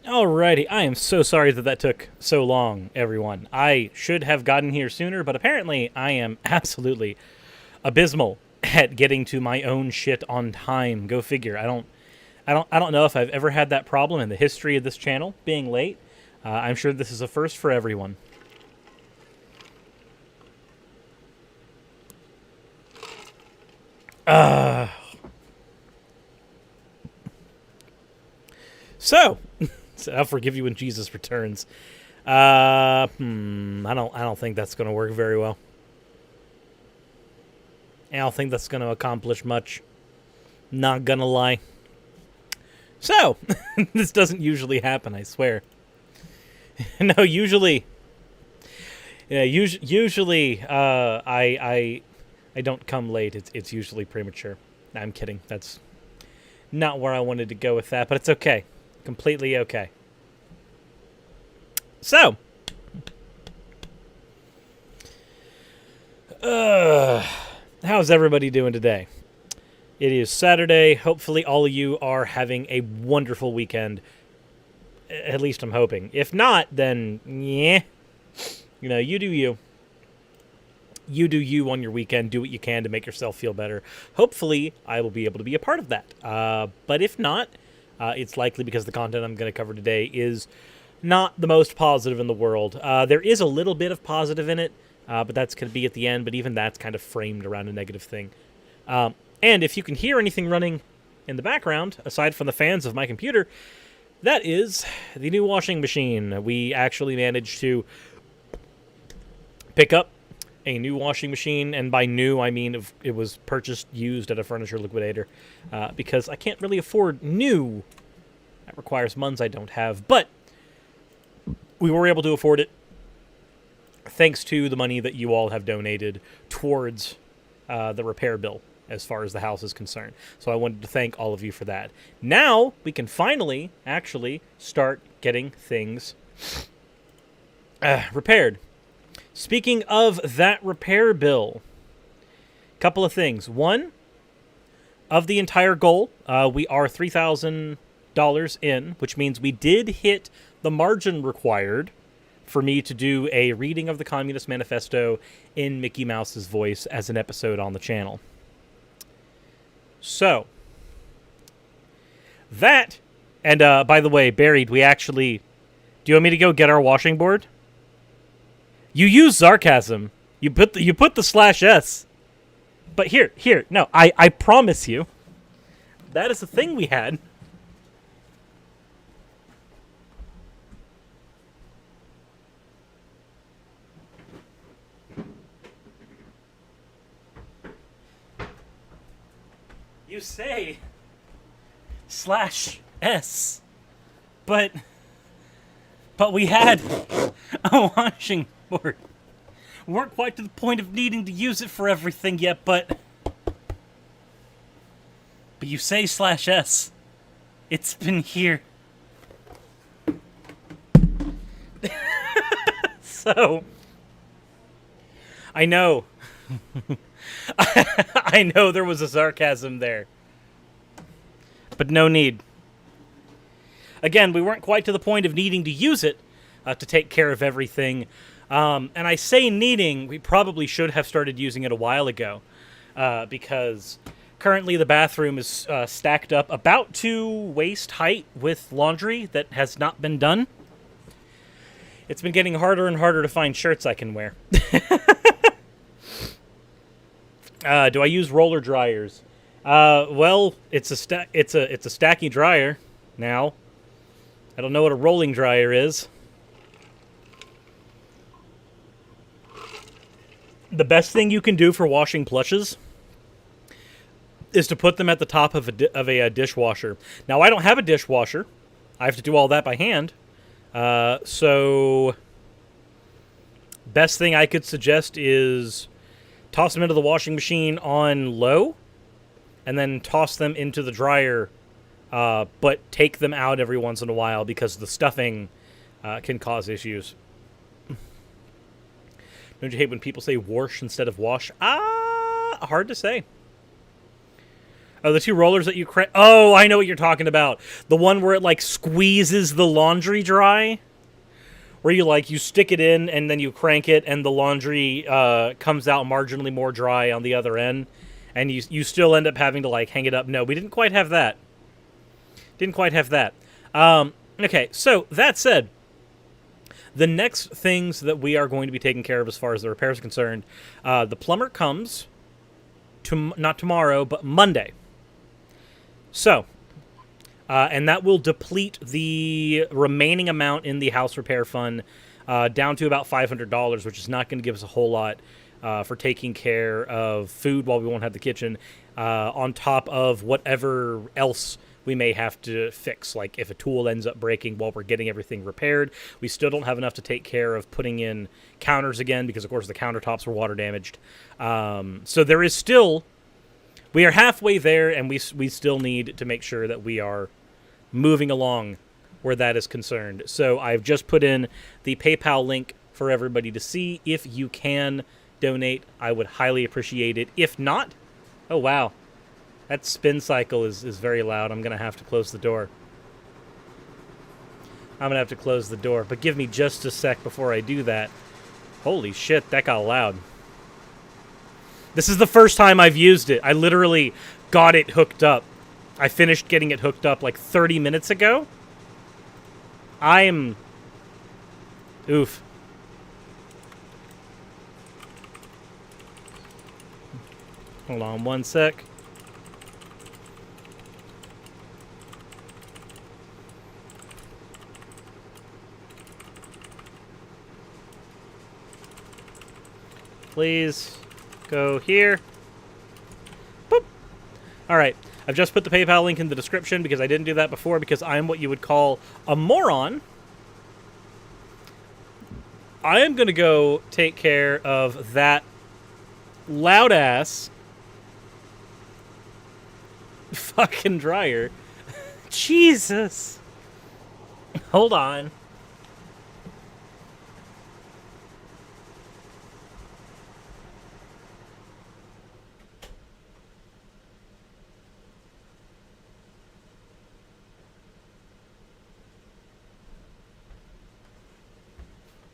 Alrighty, I am so sorry that took so long, everyone. I should have gotten here sooner, but apparently I am absolutely abysmal at getting to my own shit on time. Go figure. I don't know if I've ever had that problem in the history of this channel, being late. I'm sure this is a first for everyone. So, I'll forgive you when Jesus returns. I don't think that's going to work very well. I don't think that's going to accomplish much. Not gonna lie. So, this doesn't usually happen, I swear. No, usually, I don't come late. It's usually premature. Nah, I'm kidding. That's not where I wanted to go with that, but it's okay. Completely okay. So, how's everybody doing today? It is Saturday. Hopefully all of you are having a wonderful weekend. At least I'm hoping. If not, then, yeah. You know, you do you. You do you on your weekend. Do what you can to make yourself feel better. Hopefully, I will be able to be a part of that. But if not, it's likely because the content I'm going to cover today is not the most positive in the world. There is a little bit of positive in it, but that's going to be at the end. But even that's kind of framed around a negative thing. And if you can hear anything running in the background, aside from the fans of my computer, that is the new washing machine. We actually managed to pick up a new washing machine, and by new, I mean it was purchased used at a furniture liquidator, because I can't really afford new. That requires funds I don't have, but we were able to afford it thanks to the money that you all have donated towards the repair bill as far as the house is concerned. So I wanted to thank all of you for that. Now we can finally actually start getting things repaired. Speaking of that repair bill, couple of things. One, of the entire goal, we are $3,000 in, which means we did hit the margin required for me to do a reading of the Communist Manifesto in Mickey Mouse's voice as an episode on the channel. So, that, and by the way, Buried, we actually, do you want me to go get our washing board? You use sarcasm. You put the /s. But here, no, I promise you, that is a thing we had. You say /s, but we had a washing board. We weren't quite to the point of needing to use it for everything yet, but you say /s. It's been here. So, I know. I know there was a sarcasm there. But no need. Again, we weren't quite to the point of needing to use it to take care of everything. And I say needing, we probably should have started using it a while ago. Because currently the bathroom is stacked up about to waist height with laundry that has not been done. It's been getting harder and harder to find shirts I can wear. Do I use roller dryers? Well, it's a stacky dryer now. I don't know what a rolling dryer is. The best thing you can do for washing plushes is to put them at the top of a dishwasher. Now, I don't have a dishwasher. I have to do all that by hand. So, best thing I could suggest is toss them into the washing machine on low, and then toss them into the dryer, but take them out every once in a while because the stuffing can cause issues. Don't you hate when people say wash instead of wash? Hard to say. Oh, the two rollers that you crank. Oh, I know what you're talking about. The one where it, like, squeezes the laundry dry? Where you, like, you stick it in and then you crank it and the laundry comes out marginally more dry on the other end. And you still end up having to, like, hang it up. No, we didn't quite have that. Didn't quite have that. Okay, so, that said, the next things that we are going to be taking care of as far as the repairs are concerned, the plumber comes, not tomorrow, but Monday. So, and that will deplete the remaining amount in the house repair fund down to about $500, which is not going to give us a whole lot for taking care of food while we won't have the kitchen, on top of whatever else we may have to fix. Like if a tool ends up breaking while we're getting everything repaired, we still don't have enough to take care of putting in counters again because, of course, the countertops were water damaged. So there is still... We are halfway there, and we still need to make sure that we are moving along where that is concerned. So I've just put in the PayPal link for everybody to see. If you can donate, I would highly appreciate it. If not, oh, wow. That spin cycle is very loud. I'm going to have to close the door. But give me just a sec before I do that. Holy shit, that got loud. This is the first time I've used it. I literally got it hooked up. I finished getting it hooked up like 30 minutes ago. Oof. Hold on one sec. Please go here. Boop. All right. I've just put the PayPal link in the description because I didn't do that before because I'm what you would call a moron. I am going to go take care of that loud-ass fucking dryer. Jesus. Hold on.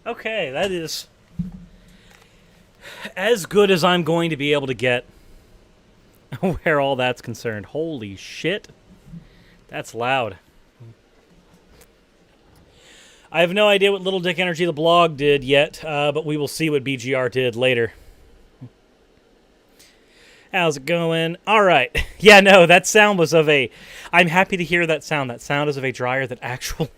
Okay, that is as good as I'm going to be able to get where all that's concerned. Holy shit. That's loud. I have no idea what Little Dick Energy the blog did yet, but we will see what BGR did later. How's it going? All right. Yeah, no, that sound was of a... I'm happy to hear that sound. That sound is of a dryer that actually...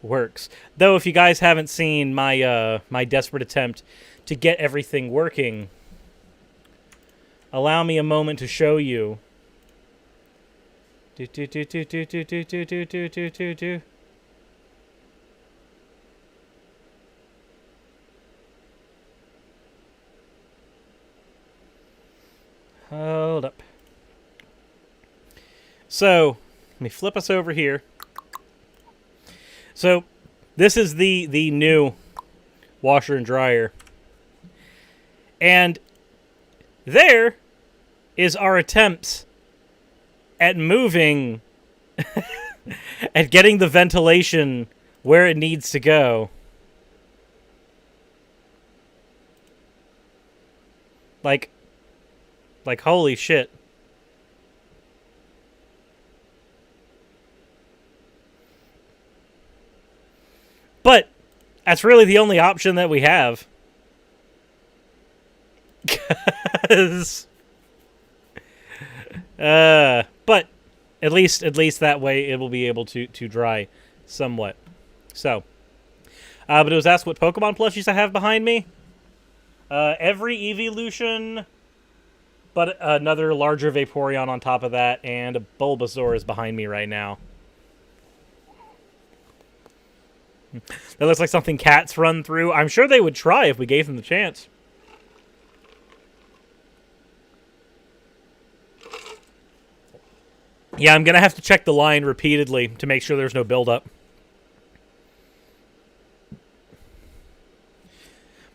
works. Though if you guys haven't seen my my desperate attempt to get everything working, allow me a moment to show you. Hold up. So, let me flip us over here. So, this is the new washer and dryer. And there is our attempts at moving, at getting the ventilation where it needs to go. Like holy shit. But that's really the only option that we have. But at least that way it will be able to dry somewhat. So, but it was asked what Pokemon plushies I have behind me. Every Evolution, but another larger Vaporeon on top of that, and a Bulbasaur is behind me right now. That looks like something cats run through. I'm sure they would try if we gave them the chance. Yeah, I'm going to have to check the line repeatedly to make sure there's no buildup.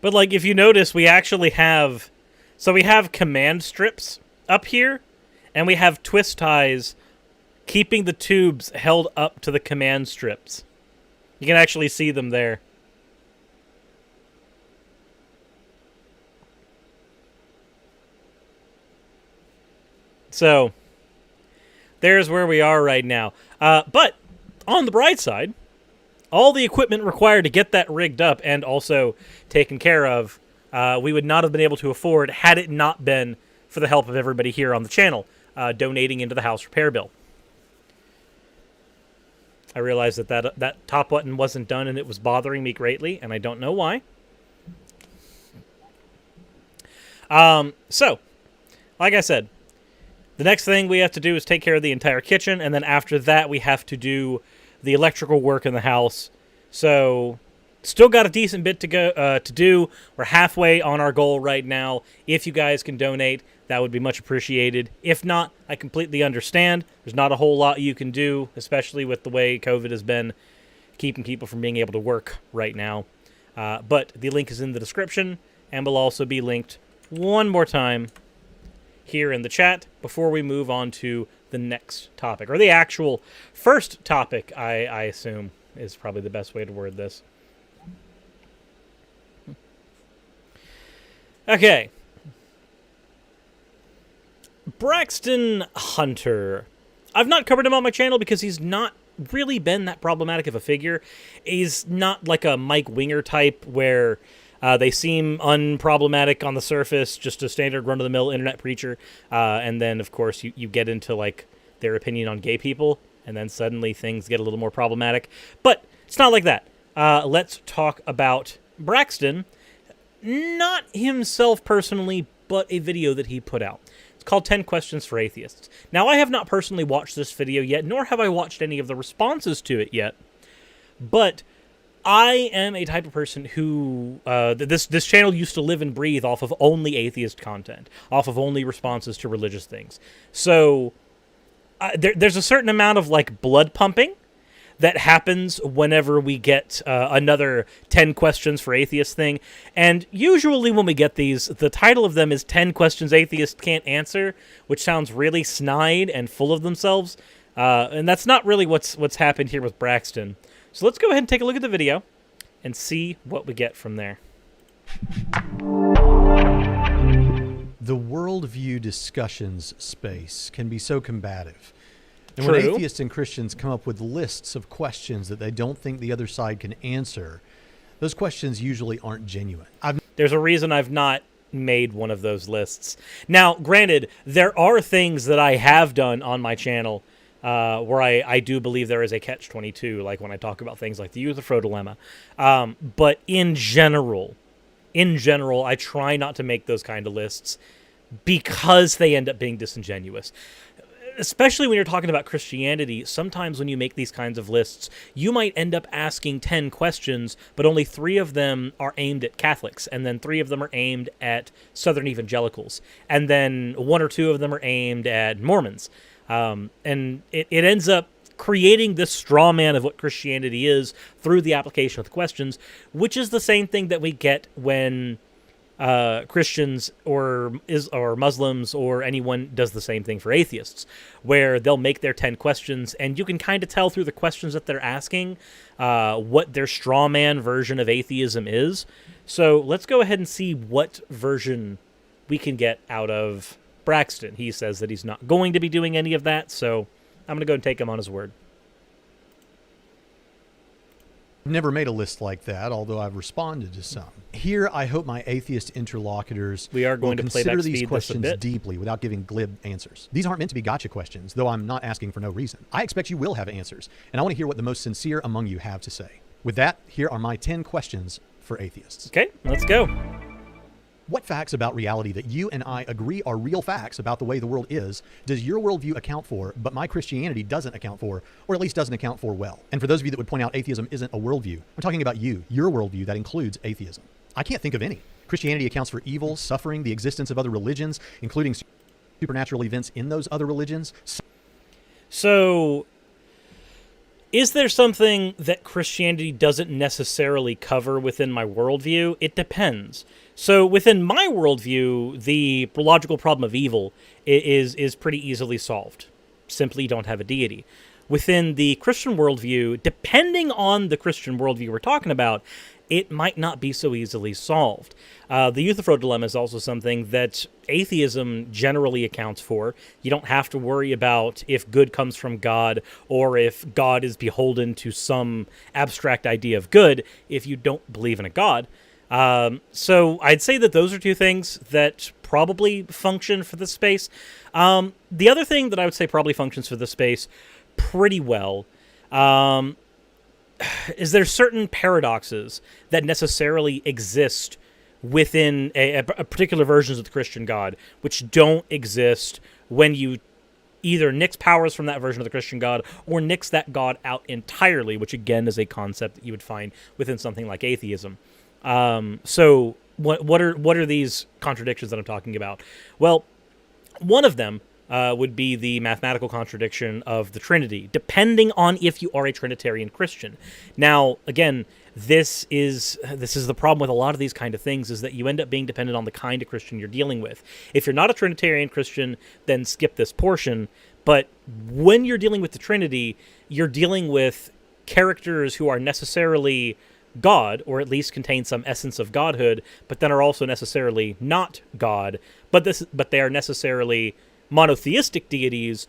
But, if you notice, we actually have... So we have command strips up here, And we have twist ties keeping the tubes held up to the command strips. You can actually see them there. So, there's where we are right now. But, on the bright side, all the equipment required to get that rigged up and also taken care of, we would not have been able to afford had it not been for the help of everybody here on the channel, donating into the house repair bill. I realized that top button wasn't done and it was bothering me greatly, and I don't know why. So, like I said, the next thing we have to do is take care of the entire kitchen, and then after that we have to do the electrical work in the house. So, still got a decent bit to go to do. We're halfway on our goal right now. If you guys can donate, that would be much appreciated. If not, I completely understand. There's not a whole lot you can do, especially with the way COVID has been keeping people from being able to work right now. But the link is in the description, and will also be linked one more time here in the chat before we move on to the next topic, or the actual first topic, I assume is probably the best way to word this. Okay. Braxton Hunter. I've not covered him on my channel because he's not really been that problematic of a figure. He's not like a Mike Winger type where they seem unproblematic on the surface, just a standard run-of-the-mill internet preacher. And then, of course, you get into, like, their opinion on gay people, and then suddenly things get a little more problematic. But it's not like that. Let's talk about Braxton. Not himself personally, but a video that he put out. It's called 10 Questions for Atheists. Now, I have not personally watched this video yet, nor have I watched any of the responses to it yet. But I am a type of person who, this channel used to live and breathe off of only atheist content, off of only responses to religious things. So, there's a certain amount of, like, blood pumping that happens whenever we get another 10 Questions for Atheists thing. And usually when we get these, the title of them is 10 Questions Atheists Can't Answer, which sounds really snide and full of themselves. And that's not really what's happened here with Braxton. So let's go ahead and take a look at the video and see what we get from there. The worldview discussions space can be so combative. And True. when atheists and Christians come up with lists of questions that they don't think the other side can answer, those questions usually aren't genuine. There's a reason I've not made one of those lists. Now, granted, there are things that I have done on my channel where I do believe there is a catch-22, like when I talk about things like the Euthyphro dilemma. But in general, I try not to make those kind of lists because they end up being disingenuous. Especially when you're talking about Christianity, sometimes when you make these kinds of lists, you might end up asking 10 questions, but only 3 of them are aimed at Catholics, and then 3 of them are aimed at Southern evangelicals, and then 1 or 2 of them are aimed at Mormons. And it ends up creating this straw man of what Christianity is through the application of the questions, which is the same thing that we get when Christians or Muslims or anyone does the same thing for atheists, where they'll make their 10 questions, and you can kind of tell through the questions that they're asking what their straw man version of atheism is. So let's go ahead and see what version we can get out of Braxton. He says that he's not going to be doing any of that, so I'm going to go and take him on his word. I've never made a list like that, although I've responded to some. Here, I hope my atheist interlocutors will consider these questions deeply without giving glib answers. These aren't meant to be gotcha questions, though I'm not asking for no reason. I expect you will have answers, and I want to hear what the most sincere among you have to say. With that, here are my 10 questions for atheists. Okay, let's go. What facts about reality that you and I agree are real facts about the way the world is does your worldview account for, but my Christianity doesn't account for, or at least doesn't account for well? And for those of you that would point out atheism isn't a worldview, I'm talking about you, your worldview that includes atheism. I can't think of any. Christianity accounts for evil, suffering, the existence of other religions, including supernatural events in those other religions. So, Is there something that Christianity doesn't necessarily cover within my worldview? It depends. So within my worldview, the logical problem of evil is pretty easily solved. Simply don't have a deity. Within the Christian worldview, depending on the Christian worldview we're talking about, it might not be so easily solved. The Euthyphro dilemma is also something that atheism generally accounts for. You don't have to worry about if good comes from God or if God is beholden to some abstract idea of good if you don't believe in a God. So I'd say that those are two things that probably function for this space. The other thing that I would say probably functions for this space pretty well is there certain paradoxes that necessarily exist within a particular versions of the Christian God, which don't exist when you either nix powers from that version of the Christian God or nix that God out entirely, which again is a concept that you would find within something like atheism. So what are these contradictions that I'm talking about? Well, one of them would be the mathematical contradiction of the Trinity, depending on if you are a Trinitarian Christian. Now, again, this is the problem with a lot of these kind of things, is that you end up being dependent on the kind of Christian you're dealing with. If you're not a Trinitarian Christian, then skip this portion. But when you're dealing with the Trinity, you're dealing with characters who are necessarily God, or at least contain some essence of godhood, but then are also necessarily not God, but they are necessarily monotheistic deities,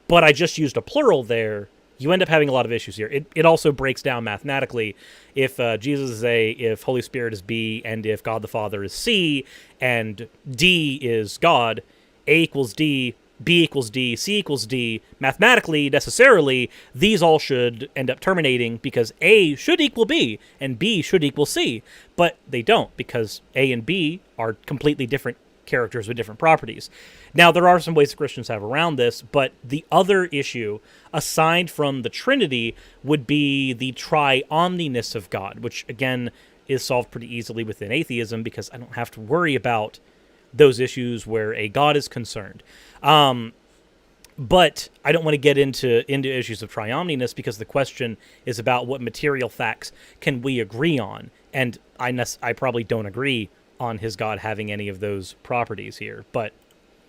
but I just used a plural there. You end up having a lot of issues here. It also breaks down mathematically. If Jesus is A, if Holy Spirit is B, and if God the Father is C, and D is God, A equals D, B equals D, C equals D, mathematically, necessarily, these all should end up terminating because A should equal B, and B should equal C. But they don't, because A and B are completely different characters with different properties. Now, there are some ways that Christians have around this, but the other issue, aside from the Trinity, would be the tri-omniness of God, which, again, is solved pretty easily within atheism because I don't have to worry about those issues where a God is concerned. But I don't want to get into issues of triomniness because the question is about what material facts can we agree on, and I probably don't agree on his God having any of those properties here, but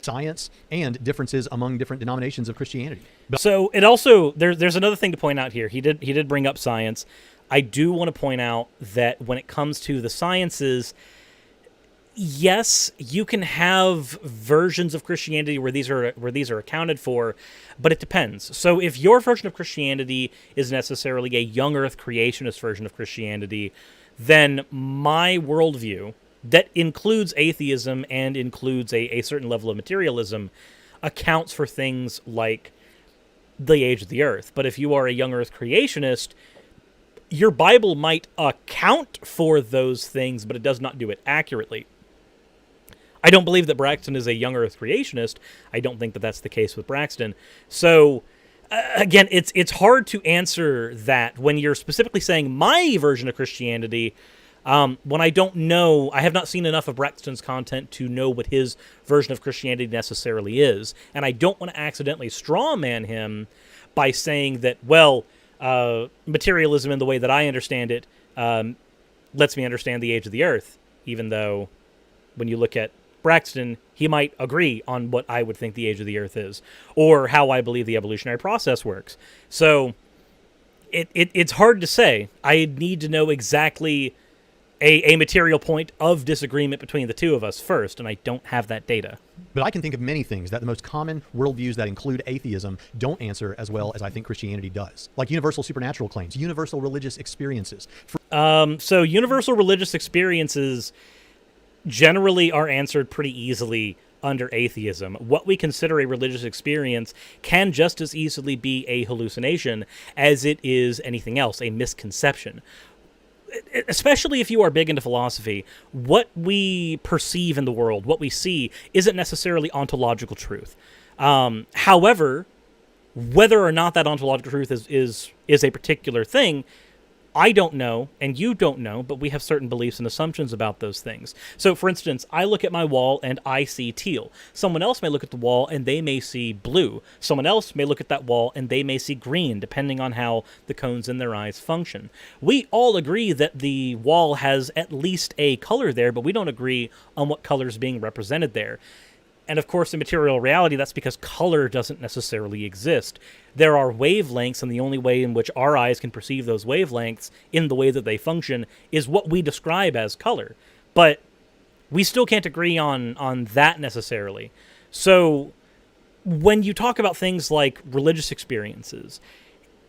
science and differences among different denominations of Christianity. So it also there's another thing to point out here. He did bring up science. I do want to point out that when it comes to the sciences, yes, you can have versions of Christianity where these are accounted for, but it depends. So if your version of Christianity is necessarily a young earth creationist version of Christianity, then my worldview, that includes atheism and includes a certain level of materialism, accounts for things like the age of the earth. But if you are a young earth creationist, your Bible might account for those things, but it does not do it accurately. I don't believe that Braxton is a young earth creationist. I don't think that that's the case with Braxton. So, again, it's hard to answer that when you're specifically saying my version of Christianity, when I don't know, I have not seen enough of Braxton's content to know what his version of Christianity necessarily is. And I don't want to accidentally strawman him by saying that, well, materialism in the way that I understand it lets me understand the age of the earth, even though when you look at Braxton, he might agree on what I would think the age of the earth is, or how I believe the evolutionary process works. So it's hard to say. I need to know exactly a material point of disagreement between the two of us first, and I don't have that data. But I can think of many things that the most common worldviews that include atheism don't answer as well as I think Christianity does. Like universal supernatural claims, universal religious experiences. So universal religious experiences generally are answered pretty easily under atheism. What we consider a religious experience can just as easily be a hallucination as it is anything else, a misconception. Especially if you are big into philosophy, what we perceive in the world, what we see, isn't necessarily ontological truth. However, whether or not that ontological truth is a particular thing, I don't know, and you don't know, but we have certain beliefs and assumptions about those things. So, for instance, I look at my wall and I see teal. Someone else may look at the wall and they may see blue. Someone else may look at that wall and they may see green, depending on how the cones in their eyes function. We all agree that the wall has at least a color there, but we don't agree on what color is being represented there. And of course, in material reality, that's because color doesn't necessarily exist. There are wavelengths, and the only way in which our eyes can perceive those wavelengths in the way that they function is what we describe as color. But we still can't agree on that necessarily. So when you talk about things like religious experiences,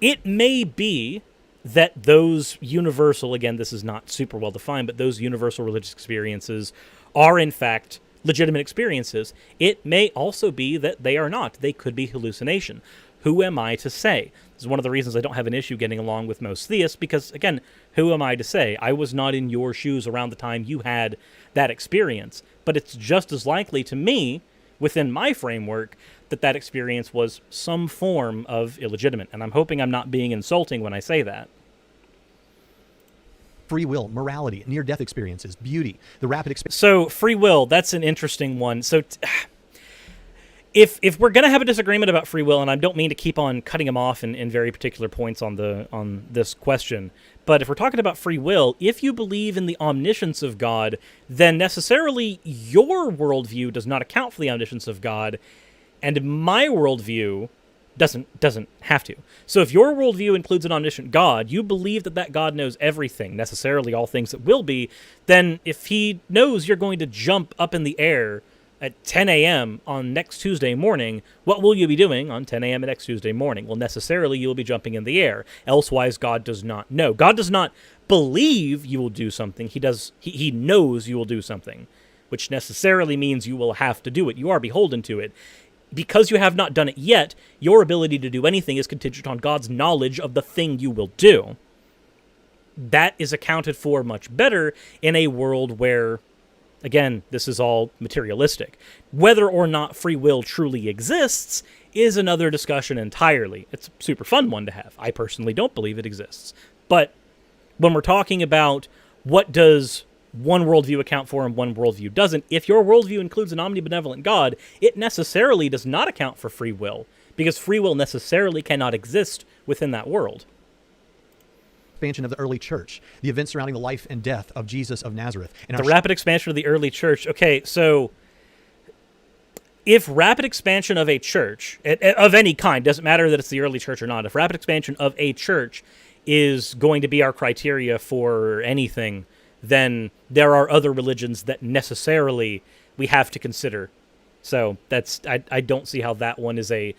it may be that those universal, again, this is not super well defined, but those universal religious experiences are in fact legitimate experiences. It may also be that they are not. They could be hallucination. Who am I to say? This is one of the reasons I don't have an issue getting along with most theists, because, again, who am I to say? I was not in your shoes around the time you had that experience. But it's just as likely to me, within my framework, that that experience was some form of illegitimate. And I'm hoping I'm not being insulting when I say that. Free will, morality, near-death experiences, beauty, the rapid experience. So free will, that's an interesting one. So if we're going to have a disagreement about free will, and I don't mean to keep on cutting him off in very particular points on this question, but if we're talking about free will, if you believe in the omniscience of God, then necessarily your worldview does not account for the omniscience of God, and my worldview doesn't have to. So if your worldview includes an omniscient God, you believe that that God knows everything, necessarily all things that will be, then if he knows you're going to jump up in the air at 10 a.m. on next Tuesday morning, what will you be doing on 10 a.m. next Tuesday morning? Well, necessarily you will be jumping in the air. Elsewise, God does not know. God does not believe you will do something. He knows you will do something, which necessarily means you will have to do it. You are beholden to it. Because you have not done it yet, your ability to do anything is contingent on God's knowledge of the thing you will do. That is accounted for much better in a world where, again, this is all materialistic. Whether or not free will truly exists is another discussion entirely. It's a super fun one to have. I personally don't believe it exists. But when we're talking about what does one worldview account for and one worldview doesn't, if your worldview includes an omnibenevolent God, it necessarily does not account for free will, because free will necessarily cannot exist within that world. Expansion of the early church, the events surrounding the life and death of Jesus of Nazareth. And the rapid expansion of the early church. Okay, so if rapid expansion of a church, of any kind, doesn't matter that it's the early church or not, if rapid expansion of a church is going to be our criteria for anything, then there are other religions that necessarily we have to consider. So that's I don't see how that one is a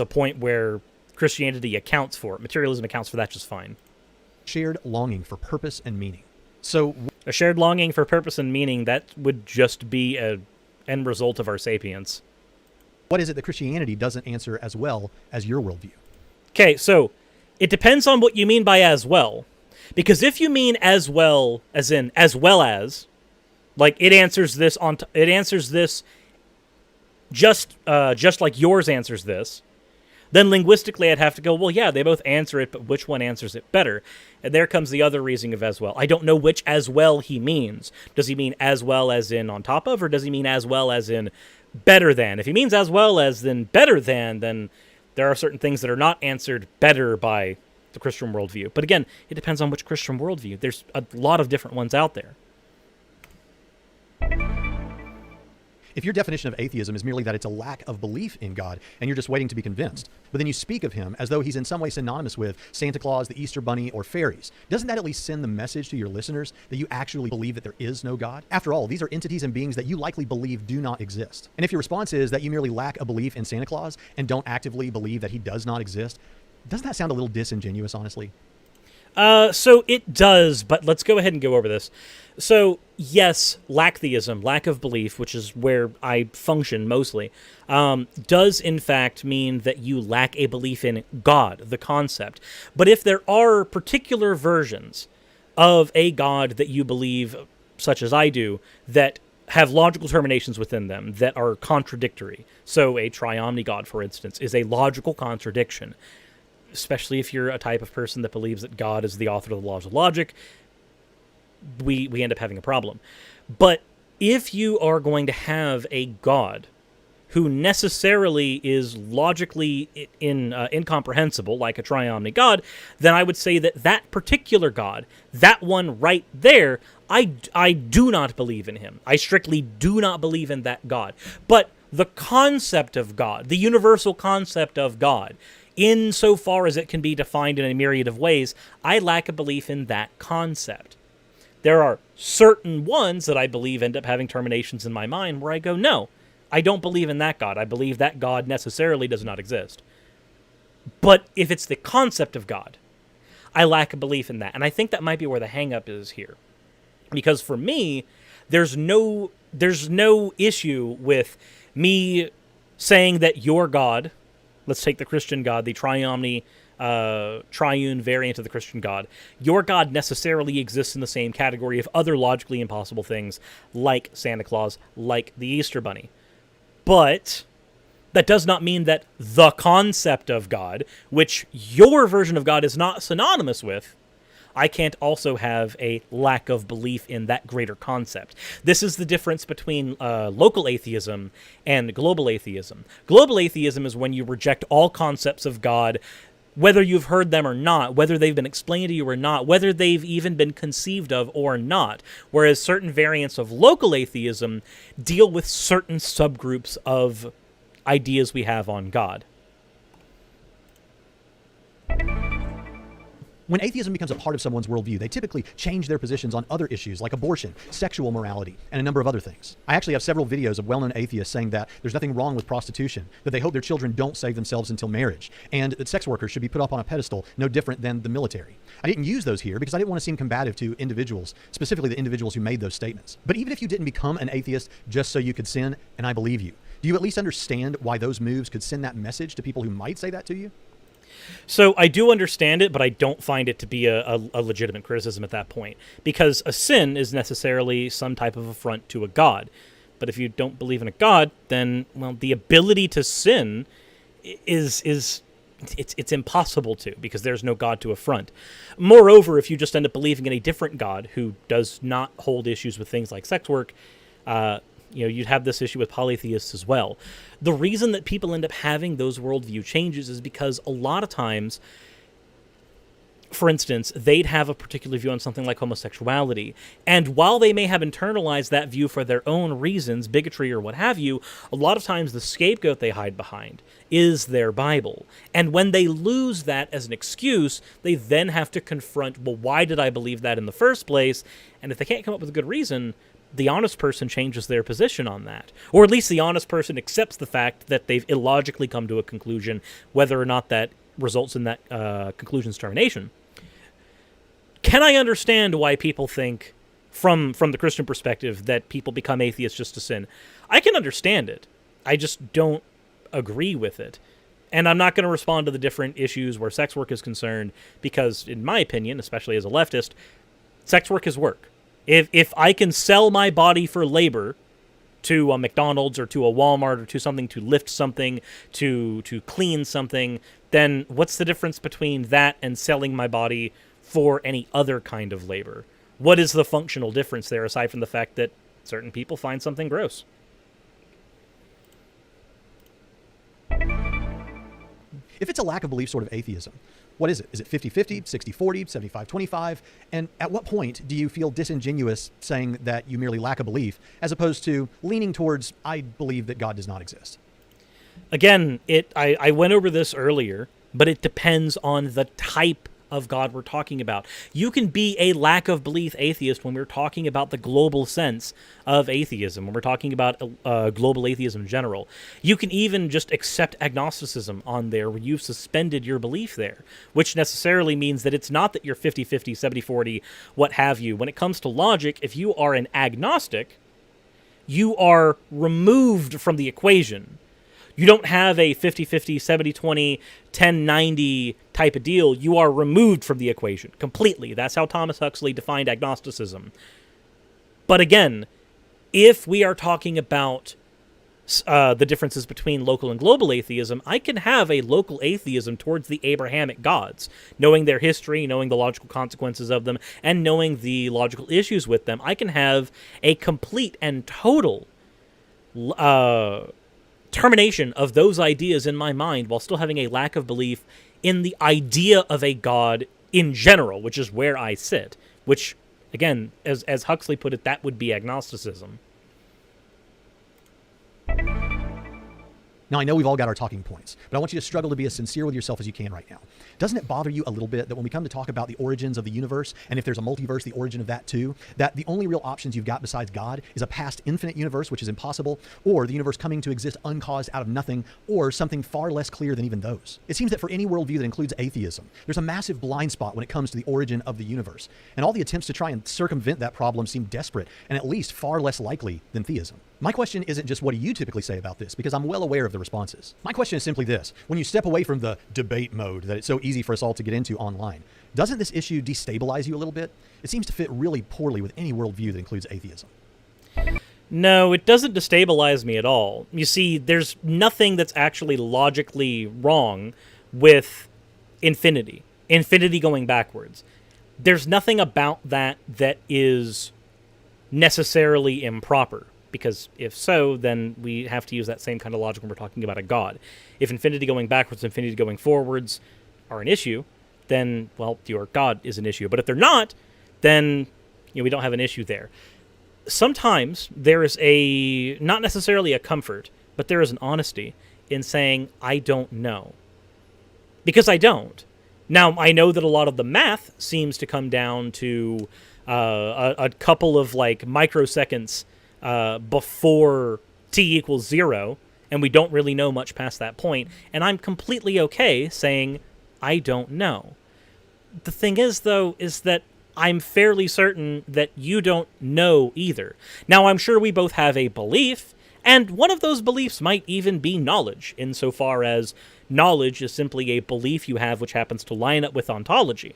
point where Christianity accounts for it. Materialism accounts for that just fine. Shared longing for purpose and meaning. So a shared longing for purpose and meaning, that would just be an end result of our sapience. What is it that Christianity doesn't answer as well as your worldview? Okay, so it depends on what you mean by as well. Because if you mean as well as in as well as, like it answers this just like yours answers this, then linguistically I'd have to go, well, yeah, they both answer it, but which one answers it better? And there comes the other reasoning of as well. I don't know which as well he means. Does he mean as well as in on top of, or does he mean as well as in better than? If he means as well as in better than, then there are certain things that are not answered better by the Christian worldview. But again, it depends on which Christian worldview. There's a lot of different ones out there. If your definition of atheism is merely that it's a lack of belief in God and you're just waiting to be convinced, but then you speak of him as though he's in some way synonymous with Santa Claus, the Easter Bunny, or fairies, doesn't that at least send the message to your listeners that you actually believe that there is no God? After all, these are entities and beings that you likely believe do not exist. And if your response is that you merely lack a belief in Santa Claus and don't actively believe that he does not exist, doesn't that sound a little disingenuous, honestly? So it does, but let's go ahead and go over this. So, yes, lacktheism, lack of belief, which is where I function mostly, does in fact mean that you lack a belief in God, the concept. But if there are particular versions of a God that you believe, such as I do, that have logical terminations within them that are contradictory, so a triomni God, for instance, is a logical contradiction, especially if you're a type of person that believes that God is the author of the laws of logic, we end up having a problem. But if you are going to have a God who necessarily is logically incomprehensible, like a triomni God, then I would say that that particular God, that one right there, I do not believe in him. I strictly do not believe in that God. But the concept of God, the universal concept of God, insofar as it can be defined in a myriad of ways, I lack a belief in that concept. There are certain ones that I believe end up having terminations in my mind where I go, no, I don't believe in that God. I believe that God necessarily does not exist. But if it's the concept of God, I lack a belief in that. And I think that might be where the hang-up is here. Because for me, there's no issue with me saying that your God, let's take the Christian God, the triune variant of the Christian God, your God necessarily exists in the same category of other logically impossible things like Santa Claus, like the Easter Bunny. But that does not mean that the concept of God, which your version of God is not synonymous with, I can't also have a lack of belief in that greater concept. This is the difference between local atheism and global atheism. Global atheism is when you reject all concepts of God, whether you've heard them or not, whether they've been explained to you or not, whether they've even been conceived of or not. Whereas certain variants of local atheism deal with certain subgroups of ideas we have on God. When atheism becomes a part of someone's worldview, they typically change their positions on other issues like abortion, sexual morality, and a number of other things. I actually have several videos of well-known atheists saying that there's nothing wrong with prostitution, that they hope their children don't save themselves until marriage, and that sex workers should be put up on a pedestal no different than the military. I didn't use those here because I didn't want to seem combative to individuals, specifically the individuals who made those statements. But even if you didn't become an atheist just so you could sin, and I believe you, do you at least understand why those moves could send that message to people who might say that to you? So I do understand it, but I don't find it to be a legitimate criticism at that point, because a sin is necessarily some type of affront to a god. But if you don't believe in a god, then, well, the ability to sin is it's impossible to, because there's no god to affront. Moreover, if you just end up believing in a different god who does not hold issues with things like sex work, you'd have this issue with polytheists as well. The reason that people end up having those worldview changes is because a lot of times, for instance, they'd have a particular view on something like homosexuality, and while they may have internalized that view for their own reasons, bigotry or what have you, a lot of times the scapegoat they hide behind is their Bible. And when they lose that as an excuse, they then have to confront, well, why did I believe that in the first place? And if they can't come up with a good reason, the honest person changes their position on that. Or at least the honest person accepts the fact that they've illogically come to a conclusion, whether or not that results in that conclusion's termination. Can I understand why people think, from the Christian perspective, that people become atheists just to sin? I can understand it. I just don't agree with it. And I'm not going to respond to the different issues where sex work is concerned, because, in my opinion, especially as a leftist, sex work is work. If I can sell my body for labor to a McDonald's or to a Walmart or to something to lift something, to clean something, then what's the difference between that and selling my body for any other kind of labor? What is the functional difference there, aside from the fact that certain people find something gross? If it's a lack of belief sort of atheism, what is it? Is it 50-50, 60-40, 75-25? And at what point do you feel disingenuous saying that you merely lack a belief, as opposed to leaning towards, I believe that God does not exist? Again, I went over this earlier, but it depends on the type of God we're talking about. You can be a lack of belief atheist when we're talking about the global sense of atheism, when we're talking about global atheism in general. You can even just accept agnosticism on there, where you've suspended your belief there, which necessarily means that it's not that you're 50-50, 70-40, what have you. When it comes to logic, if you are an agnostic, you are removed from the equation. You don't have a 50-50, 70-20, 10-90 type of deal. You are removed from the equation completely. That's how Thomas Huxley defined agnosticism. But again, if we are talking about the differences between local and global atheism, I can have a local atheism towards the Abrahamic gods, knowing their history, knowing the logical consequences of them, and knowing the logical issues with them. I can have a complete and total termination of those ideas in my mind while still having a lack of belief in the idea of a god in general, which is where I sit, which, again, as Huxley put it, that would be agnosticism. Now, I know we've all got our talking points, but I want you to struggle to be as sincere with yourself as you can right now. Doesn't it bother you a little bit that when we come to talk about the origins of the universe, and if there's a multiverse, the origin of that too, that the only real options you've got besides God is a past infinite universe, which is impossible, or the universe coming to exist uncaused out of nothing, or something far less clear than even those? It seems that for any worldview that includes atheism, there's a massive blind spot when it comes to the origin of the universe, and all the attempts to try and circumvent that problem seem desperate, and at least far less likely than theism. My question isn't just what do you typically say about this, because I'm well aware of the responses. My question is simply this: when you step away from the debate mode that it's so easy for us all to get into online, doesn't this issue destabilize you a little bit? It seems to fit really poorly with any worldview that includes atheism. No, it doesn't destabilize me at all. You see, there's nothing that's actually logically wrong with infinity going backwards. There's nothing about that that is necessarily improper. Because if so, then we have to use that same kind of logic when we're talking about a god. If infinity going backwards and infinity going forwards are an issue, then, well, your god is an issue. But if they're not, then we don't have an issue there. Sometimes there is not necessarily a comfort, but there is an honesty in saying, I don't know. Because I don't. Now, I know that a lot of the math seems to come down to a couple of microseconds before t equals 0, and we don't really know much past that point, and I'm completely okay saying, I don't know. The thing is, though, is that I'm fairly certain that you don't know either. Now, I'm sure we both have a belief, and one of those beliefs might even be knowledge, insofar as knowledge is simply a belief you have which happens to line up with ontology.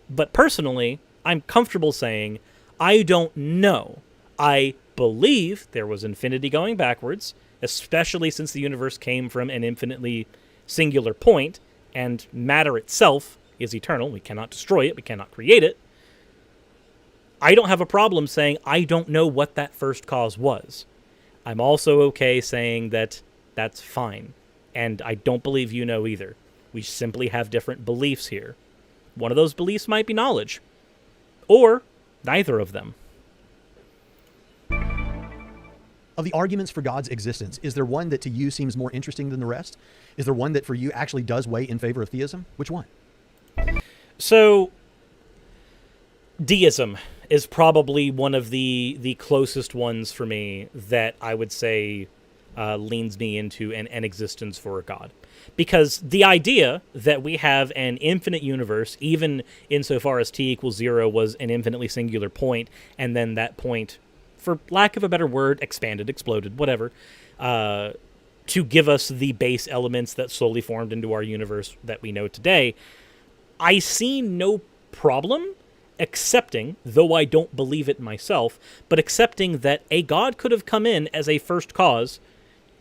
But personally, I'm comfortable saying, I don't know. I believe there was infinity going backwards, especially since the universe came from an infinitely singular point, and matter itself is eternal. We cannot destroy it. We cannot create it. I don't have a problem saying I don't know what that first cause was. I'm also okay saying that that's fine, and I don't believe you know either. We simply have different beliefs here. One of those beliefs might be knowledge, or neither of them. Of the arguments for God's existence, is there one that to you seems more interesting than the rest? Is there one that for you actually does weigh in favor of theism? Which one? So, deism is probably one of the closest ones for me that I would say leans me into an existence for a God. Because the idea that we have an infinite universe, even insofar as t equals 0 was an infinitely singular point, and then that point, for lack of a better word, expanded, exploded, whatever, to give us the base elements that slowly formed into our universe that we know today, I see no problem accepting, though I don't believe it myself, but accepting that a god could have come in as a first cause,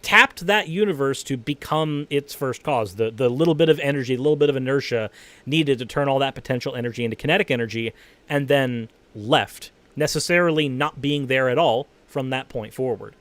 tapped that universe to become its first cause, the little bit of energy, the little bit of inertia needed to turn all that potential energy into kinetic energy, and then left, necessarily not being there at all from that point forward.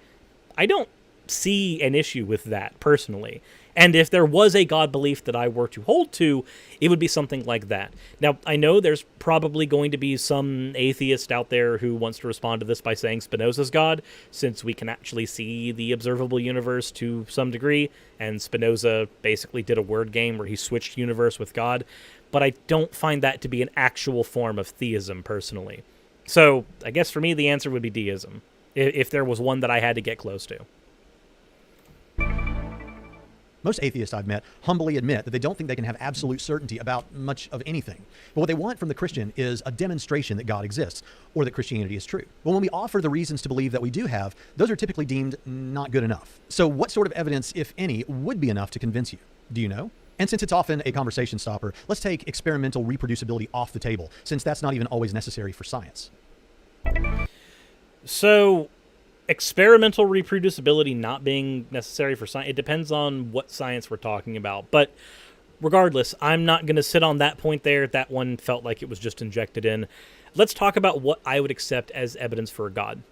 I don't see an issue with that, personally. And if there was a God belief that I were to hold to, it would be something like that. Now, I know there's probably going to be some atheist out there who wants to respond to this by saying Spinoza's God, since we can actually see the observable universe to some degree, and Spinoza basically did a word game where he switched universe with God. But I don't find that to be an actual form of theism, personally. So, I guess for me, the answer would be deism, if there was one that I had to get close to. Most atheists I've met humbly admit that they don't think they can have absolute certainty about much of anything. But what they want from the Christian is a demonstration that God exists, or that Christianity is true. Well, when we offer the reasons to believe that we do have, those are typically deemed not good enough. So what sort of evidence, if any, would be enough to convince you? Do you know? And since it's often a conversation stopper, let's take experimental reproducibility off the table, since that's not even always necessary for science. So, experimental reproducibility not being necessary for science, it depends on what science we're talking about. But regardless, I'm not going to sit on that point there. That one felt like it was just injected in. Let's talk about what I would accept as evidence for a God.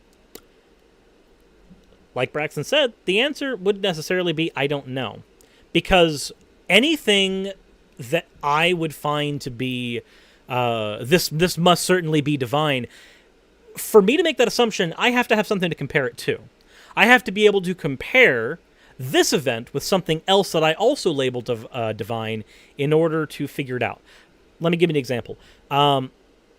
Like Braxton said, the answer wouldn't necessarily be, I don't know. Because anything that I would find to be, this must certainly be divine, for me to make that assumption, I have to have something to compare it to. I have to be able to compare this event with something else that I also labeled divine in order to figure it out. Let me give you an example.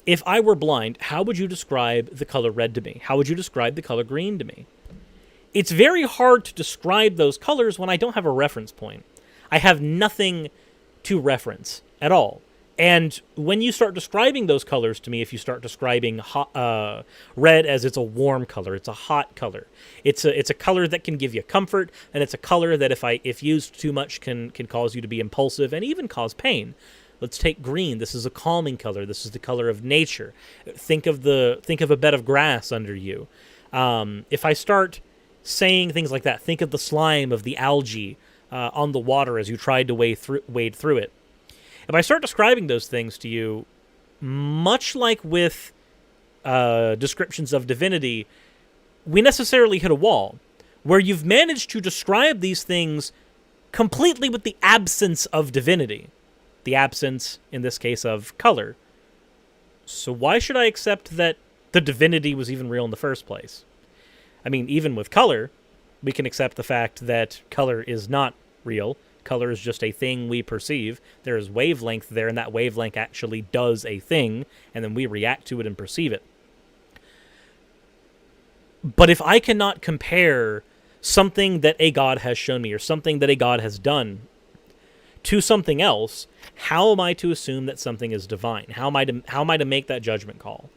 If I were blind, how would you describe the color red to me? How would you describe the color green to me? It's very hard to describe those colors when I don't have a reference point. I have nothing to reference at all. And when you start describing those colors to me, if you start describing red as it's a warm color, it's a hot color, it's a color that can give you comfort, and it's a color that if used too much can cause you to be impulsive and even cause pain. Let's take green. This is a calming color. This is the color of nature. Think of a bed of grass under you. If I start saying things like that, think of the slime of the algae on the water as you tried to wade through it. If I start describing those things to you, much like with descriptions of divinity, we necessarily hit a wall where you've managed to describe these things completely with the absence of divinity. The absence, in this case, of color. So why should I accept that the divinity was even real in the first place? I mean, even with color, we can accept the fact that color is not real. Color is just a thing we perceive. There is wavelength there, and that wavelength actually does a thing, and then we react to it and perceive it. But if I cannot compare something that a God has shown me or something that a God has done to something else, how am I to assume that something is divine? How am I to make that judgment call?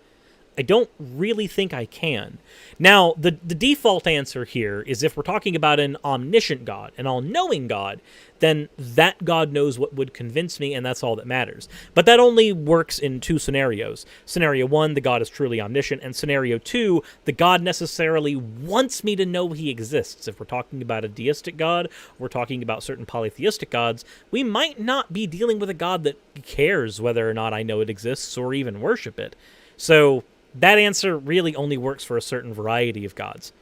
I don't really think I can. Now, the default answer here is if we're talking about an omniscient God, an all-knowing God, then that God knows what would convince me, and that's all that matters. But that only works in two scenarios. Scenario 1, the God is truly omniscient, and Scenario 2, the God necessarily wants me to know he exists. If we're talking about a deistic God, we're talking about certain polytheistic gods, we might not be dealing with a God that cares whether or not I know it exists or even worship it. So that answer really only works for a certain variety of gods.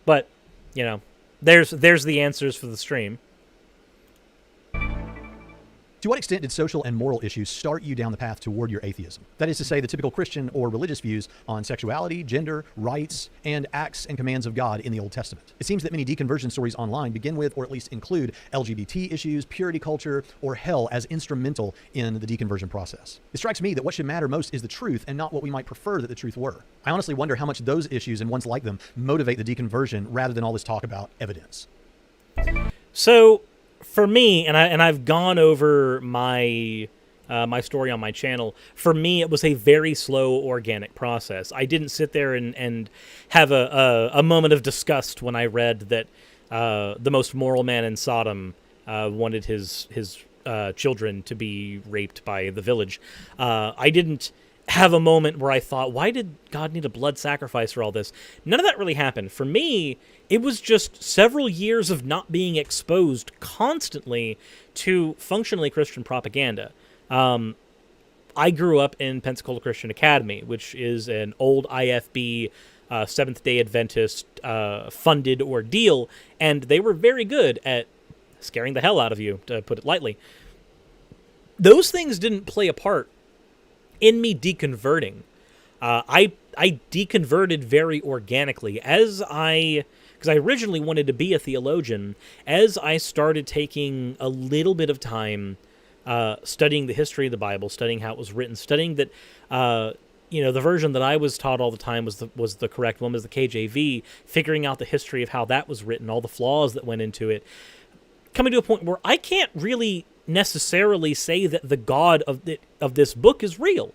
But, there's the answers for the stream. To what extent did social and moral issues start you down the path toward your atheism? That is to say, the typical Christian or religious views on sexuality, gender, rights, and acts and commands of God in the Old Testament. It seems that many deconversion stories online begin with, or at least include, LGBT issues, purity culture, or hell as instrumental in the deconversion process. It strikes me that what should matter most is the truth and not what we might prefer that the truth were. I honestly wonder how much those issues and ones like them motivate the deconversion rather than all this talk about evidence. So, for me, and I've gone over my my story on my channel, for me it was a very slow, organic process. I didn't sit there and have a moment of disgust when I read that the most moral man in Sodom wanted his children to be raped by the village. I didn't have a moment where I thought, why did God need a blood sacrifice for all this? None of that really happened. For me, it was just several years of not being exposed constantly to functionally Christian propaganda. I grew up in Pensacola Christian Academy, which is an old IFB Seventh-day Adventist funded ordeal, and they were very good at scaring the hell out of you, to put it lightly. Those things didn't play a part in me deconverting. I deconverted very organically because I originally wanted to be a theologian. As I started taking a little bit of time studying the history of the Bible, studying how it was written, studying that the version that I was taught all the time was the correct one, was the KJV, figuring out the history of how that was written, all the flaws that went into it, coming to a point where I can't really necessarily say that the God of this book is real.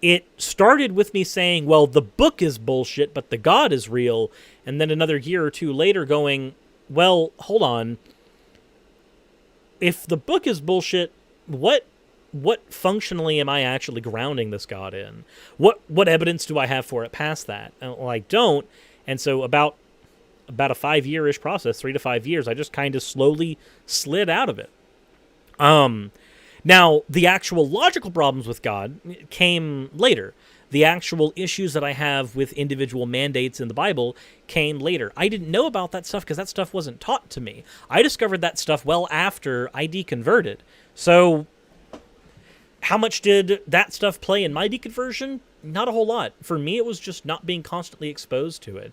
It started with me saying, well, the book is bullshit, but the God is real. And then another year or two later going, well, hold on. If the book is bullshit, what functionally am I actually grounding this God in? What evidence do I have for it past that? Well, I don't. And so about about a 5-year-ish process, 3 to 5 years. I just kind of slowly slid out of it. Now, the actual logical problems with God came later. The actual issues that I have with individual mandates in the Bible came later. I didn't know about that stuff because that stuff wasn't taught to me. I discovered that stuff well after I deconverted. So, how much did that stuff play in my deconversion? Not a whole lot. For me, it was just not being constantly exposed to it.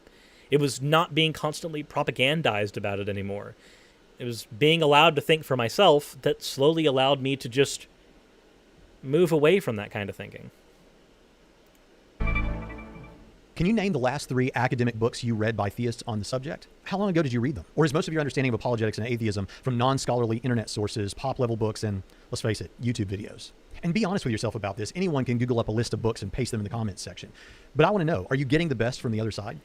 It was not being constantly propagandized about it anymore. It was being allowed to think for myself that slowly allowed me to just move away from that kind of thinking. Can you name the last 3 academic books you read by theists on the subject? How long ago did you read them? Or is most of your understanding of apologetics and atheism from non-scholarly internet sources, pop-level books, and, let's face it, YouTube videos? And be honest with yourself about this. Anyone can Google up a list of books and paste them in the comments section. But I want to know, are you getting the best from the other side?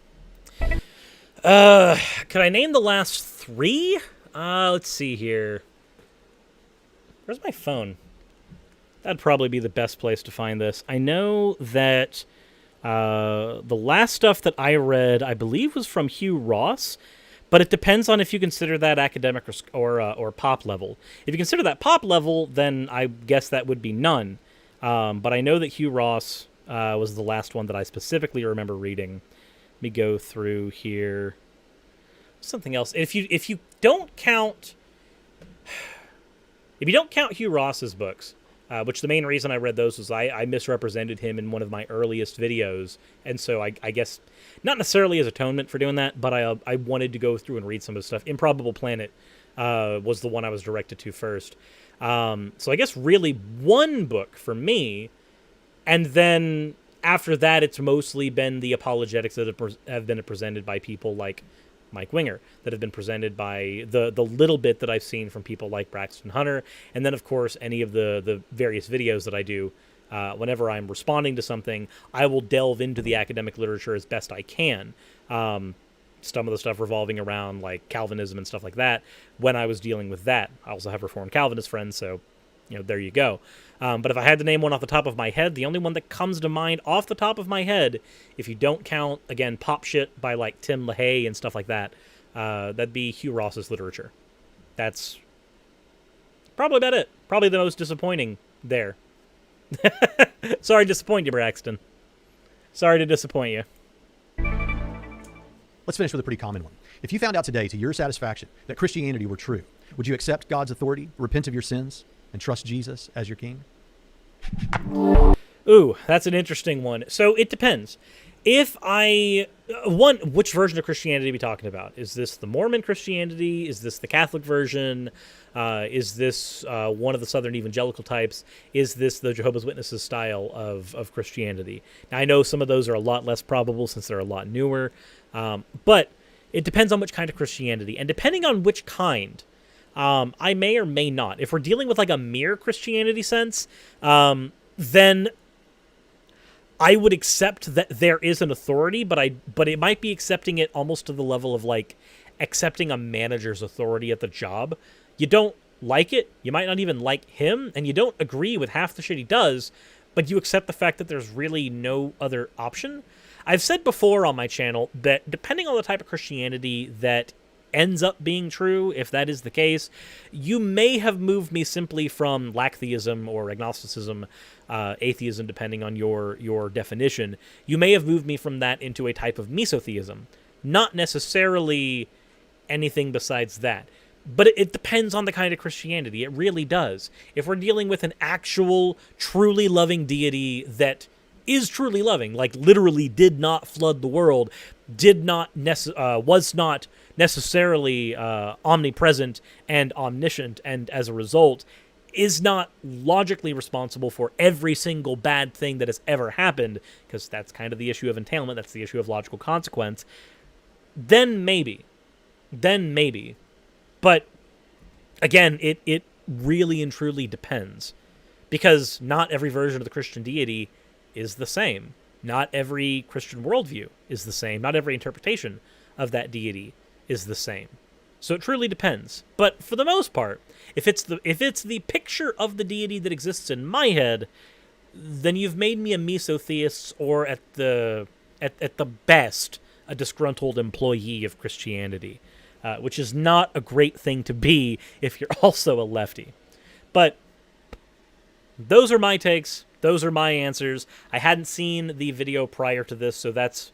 Could I name the last 3? Let's see here. Where's my phone? That'd probably be the best place to find this. I know that the last stuff that I read, I believe, was from Hugh Ross, but it depends on if you consider that academic or pop level. If you consider that pop level, then I guess that would be none. But I know that Hugh Ross was the last one that I specifically remember reading. Let me go through here. Something else. If you don't count Hugh Ross's books, which the main reason I read those was I misrepresented him in one of my earliest videos, and so I guess not necessarily as atonement for doing that, but I wanted to go through and read some of the stuff. Improbable Planet was the one I was directed to first. So I guess really one book for me, and then after that it's mostly been the apologetics that have been presented by people like Mike Winger, that have been presented by the little bit that I've seen from people like Braxton Hunter, and then of course any of the various videos that I do. Whenever I'm responding to something, I will delve into the academic literature as best I can. Some of the stuff revolving around like Calvinism and stuff like that. When I was dealing with that, I also have Reformed Calvinist friends, so there you go. But if I had to name one off the top of my head, the only one that comes to mind off the top of my head, if you don't count, again, pop shit by like Tim LaHaye and stuff like that, that'd be Hugh Ross's literature. That's probably about it. Probably the most disappointing there. Sorry to disappoint you, Braxton. Sorry to disappoint you. Let's finish with a pretty common one. If you found out today, to your satisfaction, that Christianity were true, would you accept God's authority, repent of your sins, and trust Jesus as your king? Ooh, that's an interesting one. So it depends. If which version of Christianity are we talking about? Is this the Mormon Christianity? Is this the Catholic version? Is this one of the Southern Evangelical types? Is this the Jehovah's Witnesses style of Christianity? Now, I know some of those are a lot less probable since they're a lot newer, but it depends on which kind of Christianity. And depending on which kind, I may or may not. If we're dealing with like a mere Christianity sense, then I would accept that there is an authority, but it might be accepting it almost to the level of like accepting a manager's authority at the job. You don't like it, you might not even like him, and you don't agree with half the shit he does, but you accept the fact that there's really no other option. I've said before on my channel that depending on the type of Christianity that ends up being true, if that is the case, you may have moved me simply from lacktheism or agnosticism, atheism, depending on your definition. You may have moved me from that into a type of mesotheism. Not necessarily anything besides that. But it depends on the kind of Christianity. It really does. If we're dealing with an actual, truly loving deity that is truly loving, like literally did not flood the world, was not necessarily omnipresent and omniscient, and as a result is not logically responsible for every single bad thing that has ever happened, because that's kind of the issue of entailment, that's the issue of logical consequence, then maybe. But again, it really and truly depends, because not every version of the Christian deity is the same. Not every Christian worldview is the same. Not every interpretation of that deity is the same. So it truly depends. But for the most part, if it's the picture of the deity that exists in my head, then you've made me a mesotheist, or at the best, a disgruntled employee of Christianity, which is not a great thing to be if you're also a lefty. But those are my takes. Those are my answers. I hadn't seen the video prior to this, so that's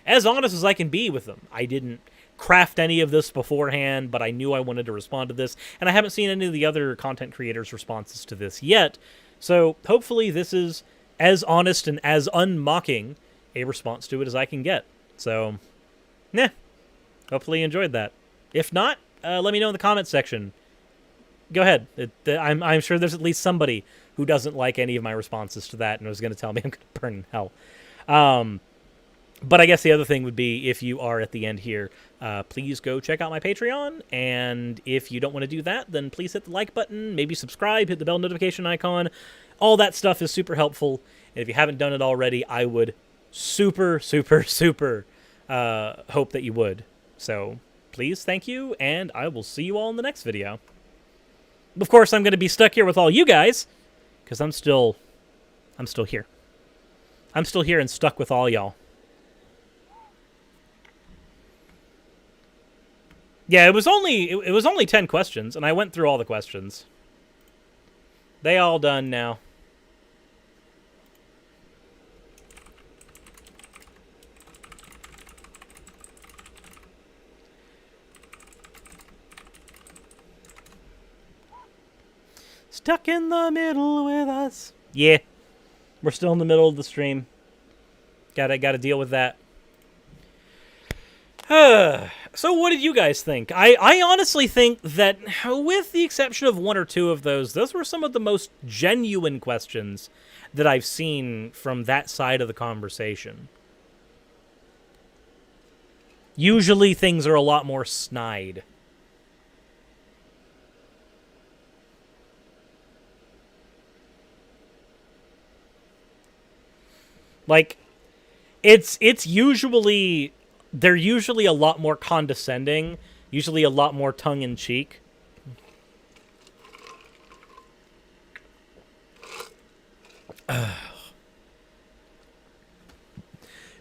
as honest as I can be with them. I didn't craft any of this beforehand, but I knew I wanted to respond to this, and I haven't seen any of the other content creators' responses to this yet, so hopefully this is as honest and as unmocking a response to it as I can get. So, hopefully you enjoyed that. If not, let me know in the comments section. Go ahead. I'm sure there's at least somebody who doesn't like any of my responses to that and was going to tell me I'm going to burn in hell. But I guess the other thing would be, if you are at the end here, please go check out my Patreon. And if you don't want to do that, then please hit the like button, maybe subscribe, hit the bell notification icon. All that stuff is super helpful. And if you haven't done it already, I would super, super, super hope that you would. So please, thank you, and I will see you all in the next video. Of course, I'm going to be stuck here with all you guys, because I'm still here. I'm still here and stuck with all y'all. Yeah, it was only 10 questions, and I went through all the questions. They all done now. Stuck in the middle with us. Yeah, we're still in the middle of the stream. Gotta deal with that. So what did you guys think? I honestly think that, with the exception of one or two of those were some of the most genuine questions that I've seen from that side of the conversation. Usually things are a lot more snide. Like, it's usually... They're usually a lot more condescending, usually a lot more tongue-in-cheek.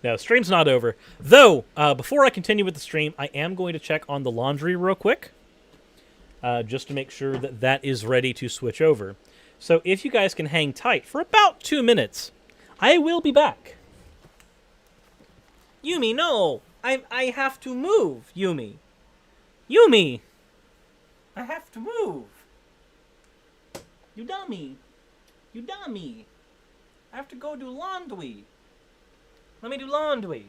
No, stream's not over. Though, before I continue with the stream, I am going to check on the laundry real quick, just to make sure that that is ready to switch over. So if you guys can hang tight for about 2 minutes, I will be back. Yumi, no! I have to move, Yumi. Yumi! I have to move. You dummy. You dummy. I have to go do laundry. Let me do laundry.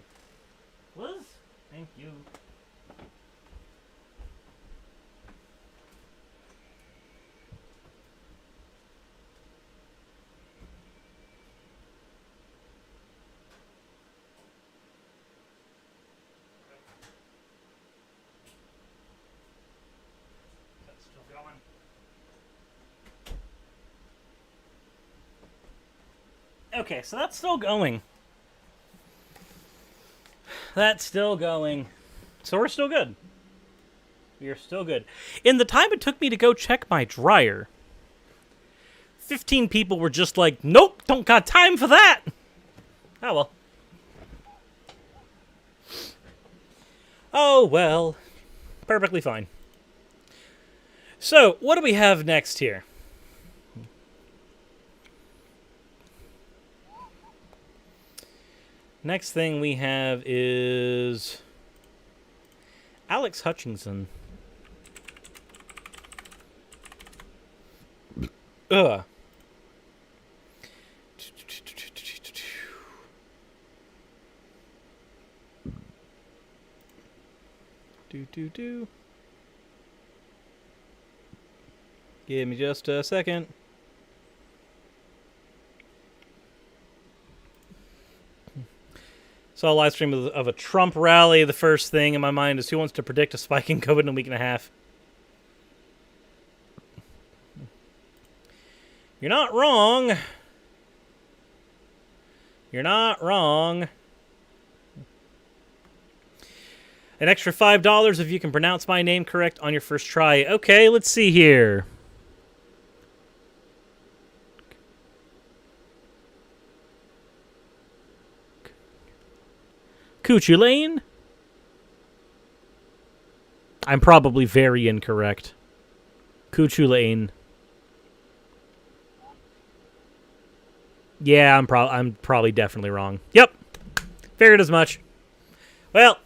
Liz? Thank you. Okay, so that's still going. That's still going. So we're still good. We are still good. In the time it took me to go check my dryer, 15 people were just like, nope, don't got time for that. Oh, well. Oh, well. Perfectly fine. So, what do we have next here? Next thing we have is Alex Hutchinson. Ugh. Do. Give me just a second. Saw a live stream of a Trump rally. The first thing in my mind is, who wants to predict a spike in COVID in a week and a half? You're not wrong. You're not wrong. An extra $5 if you can pronounce my name correct on your first try. Okay, let's see here. Cuchulain? I'm probably very incorrect. Kuchulain. Yeah, I'm probably definitely wrong. Yep. Figured as much. Well,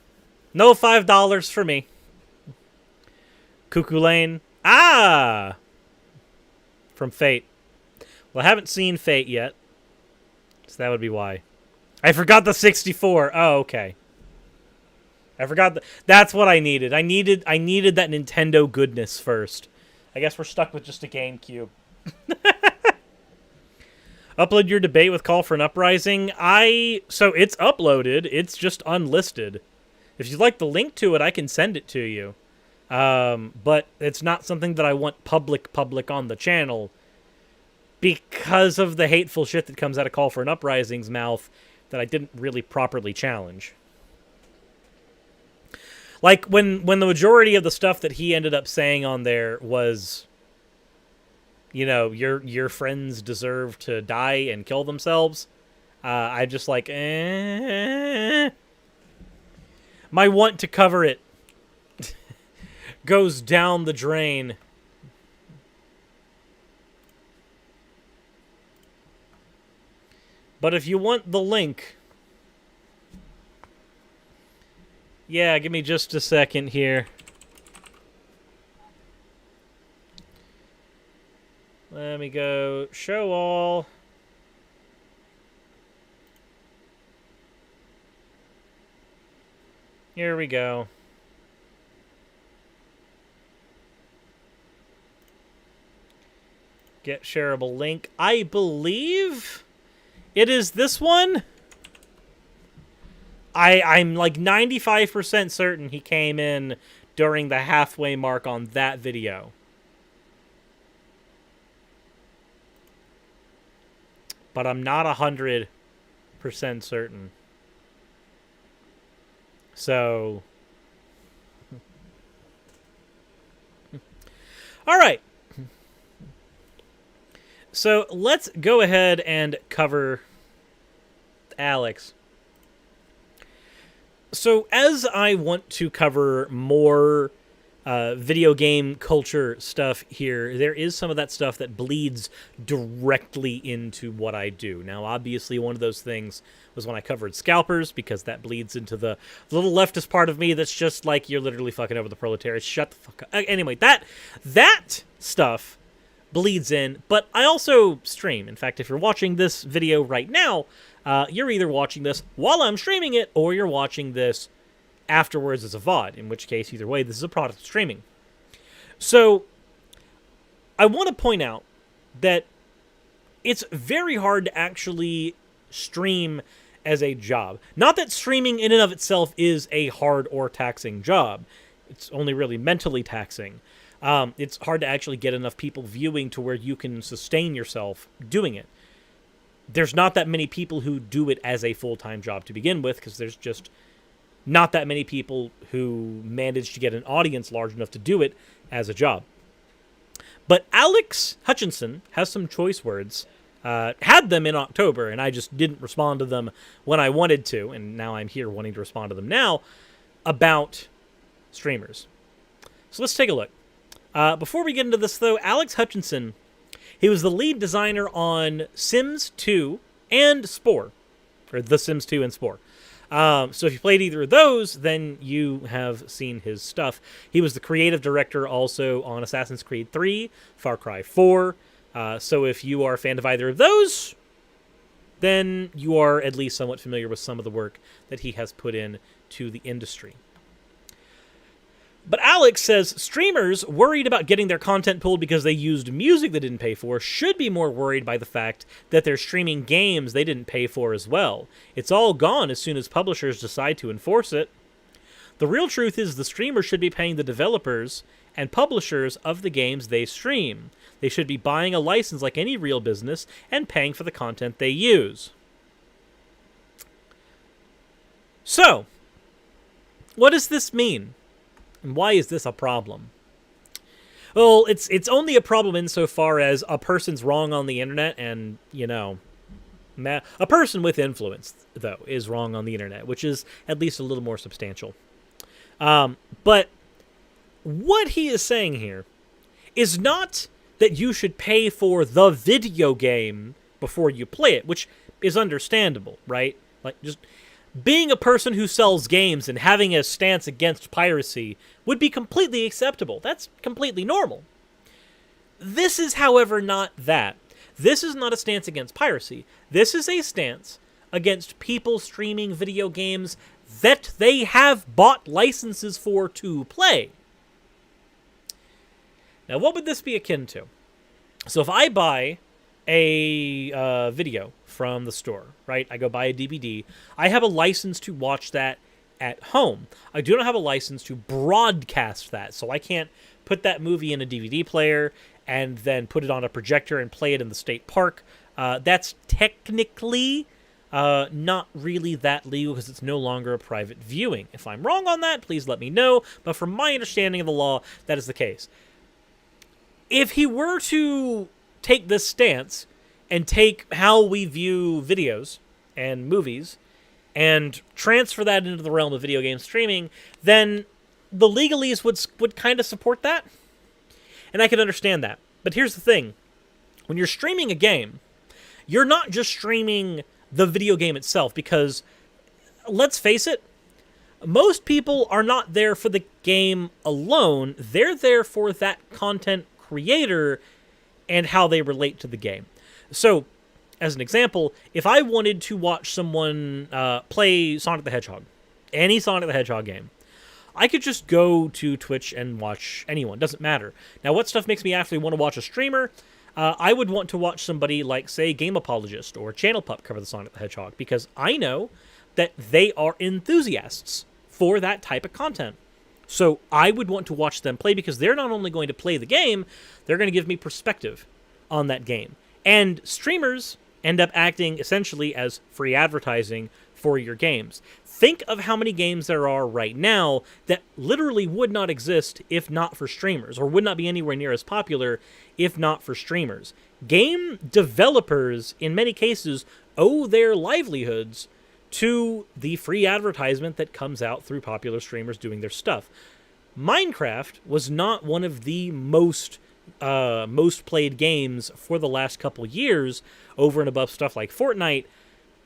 no $5 for me. Cuckoo Lane. Ah! From Fate. Well, I haven't seen Fate yet. So that would be why. I forgot the 64. Oh, okay. I forgot that's what I needed. I needed that Nintendo goodness first. I guess we're stuck with just a GameCube. Upload your debate with Call for an Uprising. So it's uploaded. It's just unlisted. If you'd like the link to it, I can send it to you. But it's not something that I want public on the channel because of the hateful shit that comes out of Call for an Uprising's mouth that I didn't really properly challenge. Like, when the majority of the stuff that he ended up saying on there was, you know, your friends deserve to die and kill themselves, I just like, My want to cover it goes down the drain. But if you want the link... Yeah, give me just a second here. Let me go show all. Here we go. Get shareable link. I believe it is this one. I'm like 95% certain he came in during the halfway mark on that video. But I'm not 100% certain. So... All right. So let's go ahead and cover Alex. So as I want to cover more video game culture stuff here, there is some of that stuff that bleeds directly into what I do. Now, obviously, one of those things was when I covered scalpers, because that bleeds into the little leftist part of me that's just like, you're literally fucking over the proletariats. Shut the fuck up. Anyway, that stuff bleeds in, but I also stream. In fact, if you're watching this video right now, you're either watching this while I'm streaming it, or you're watching this afterwards as a VOD, in which case, either way, this is a product of streaming. So, I want to point out that it's very hard to actually stream as a job. Not that streaming in and of itself is a hard or taxing job. It's only really mentally taxing. It's hard to actually get enough people viewing to where you can sustain yourself doing it. There's not that many people who do it as a full-time job to begin with, because there's just not that many people who manage to get an audience large enough to do it as a job. But Alex Hutchinson has some choice words, had them in October, and I just didn't respond to them when I wanted to, and now I'm here wanting to respond to them now, about streamers. So let's take a look. Before we get into this, though, Alex Hutchinson, he was the lead designer on Sims 2 and Spore, or The Sims 2 and Spore. So if you played either of those, then you have seen his stuff. He was the creative director also on Assassin's Creed 3, Far Cry 4. So if you are a fan of either of those, then you are at least somewhat familiar with some of the work that he has put in to the industry. But Alex says streamers worried about getting their content pulled because they used music they didn't pay for should be more worried by the fact that they're streaming games they didn't pay for as well. It's all gone as soon as publishers decide to enforce it. The real truth is the streamers should be paying the developers and publishers of the games they stream. They should be buying a license like any real business and paying for the content they use. So, what does this mean? And why is this a problem? Well, it's only a problem insofar as a person's wrong on the internet, and, you know, a person with influence, though, is wrong on the internet, which is at least a little more substantial. But What he is saying here is not that you should pay for the video game before you play it, which is understandable, right? Like, just being a person who sells games and having a stance against piracy would be completely acceptable. That's completely normal. This is, however, not that. This is not a stance against piracy. This is a stance against people streaming video games that they have bought licenses for to play. Now, what would this be akin to? So if I buy a video from the store, right? I go buy a DVD. I have a license to watch that at home. I do not have a license to broadcast that, so I can't put that movie in a DVD player and then put it on a projector and play it in the state park. That's technically not really that legal because it's no longer a private viewing. If I'm wrong on that, please let me know. But from my understanding of the law, that is the case. If he were to take this stance and take how we view videos and movies and transfer that into the realm of video game streaming, then the legalese would kind of support that. And I can understand that. But here's the thing. When you're streaming a game, you're not just streaming the video game itself, because let's face it, most people are not there for the game alone. They're there for that content creator and how they relate to the game. So, as an example, if I wanted to watch someone play Sonic the Hedgehog, any Sonic the Hedgehog game, I could just go to Twitch and watch anyone. Doesn't matter. Now, what stuff makes me actually want to watch a streamer? I would want to watch somebody like, say, Game Apologist or Channel Pup cover the Sonic the Hedgehog, because I know that they are enthusiasts for that type of content. So I would want to watch them play, because they're not only going to play the game, they're going to give me perspective on that game. And streamers end up acting essentially as free advertising for your games. Think of how many games there are right now that literally would not exist if not for streamers, or would not be anywhere near as popular if not for streamers. Game developers, in many cases, owe their livelihoods to the free advertisement that comes out through popular streamers doing their stuff. Minecraft was not one of the most played games for the last couple years, over and above stuff like Fortnite,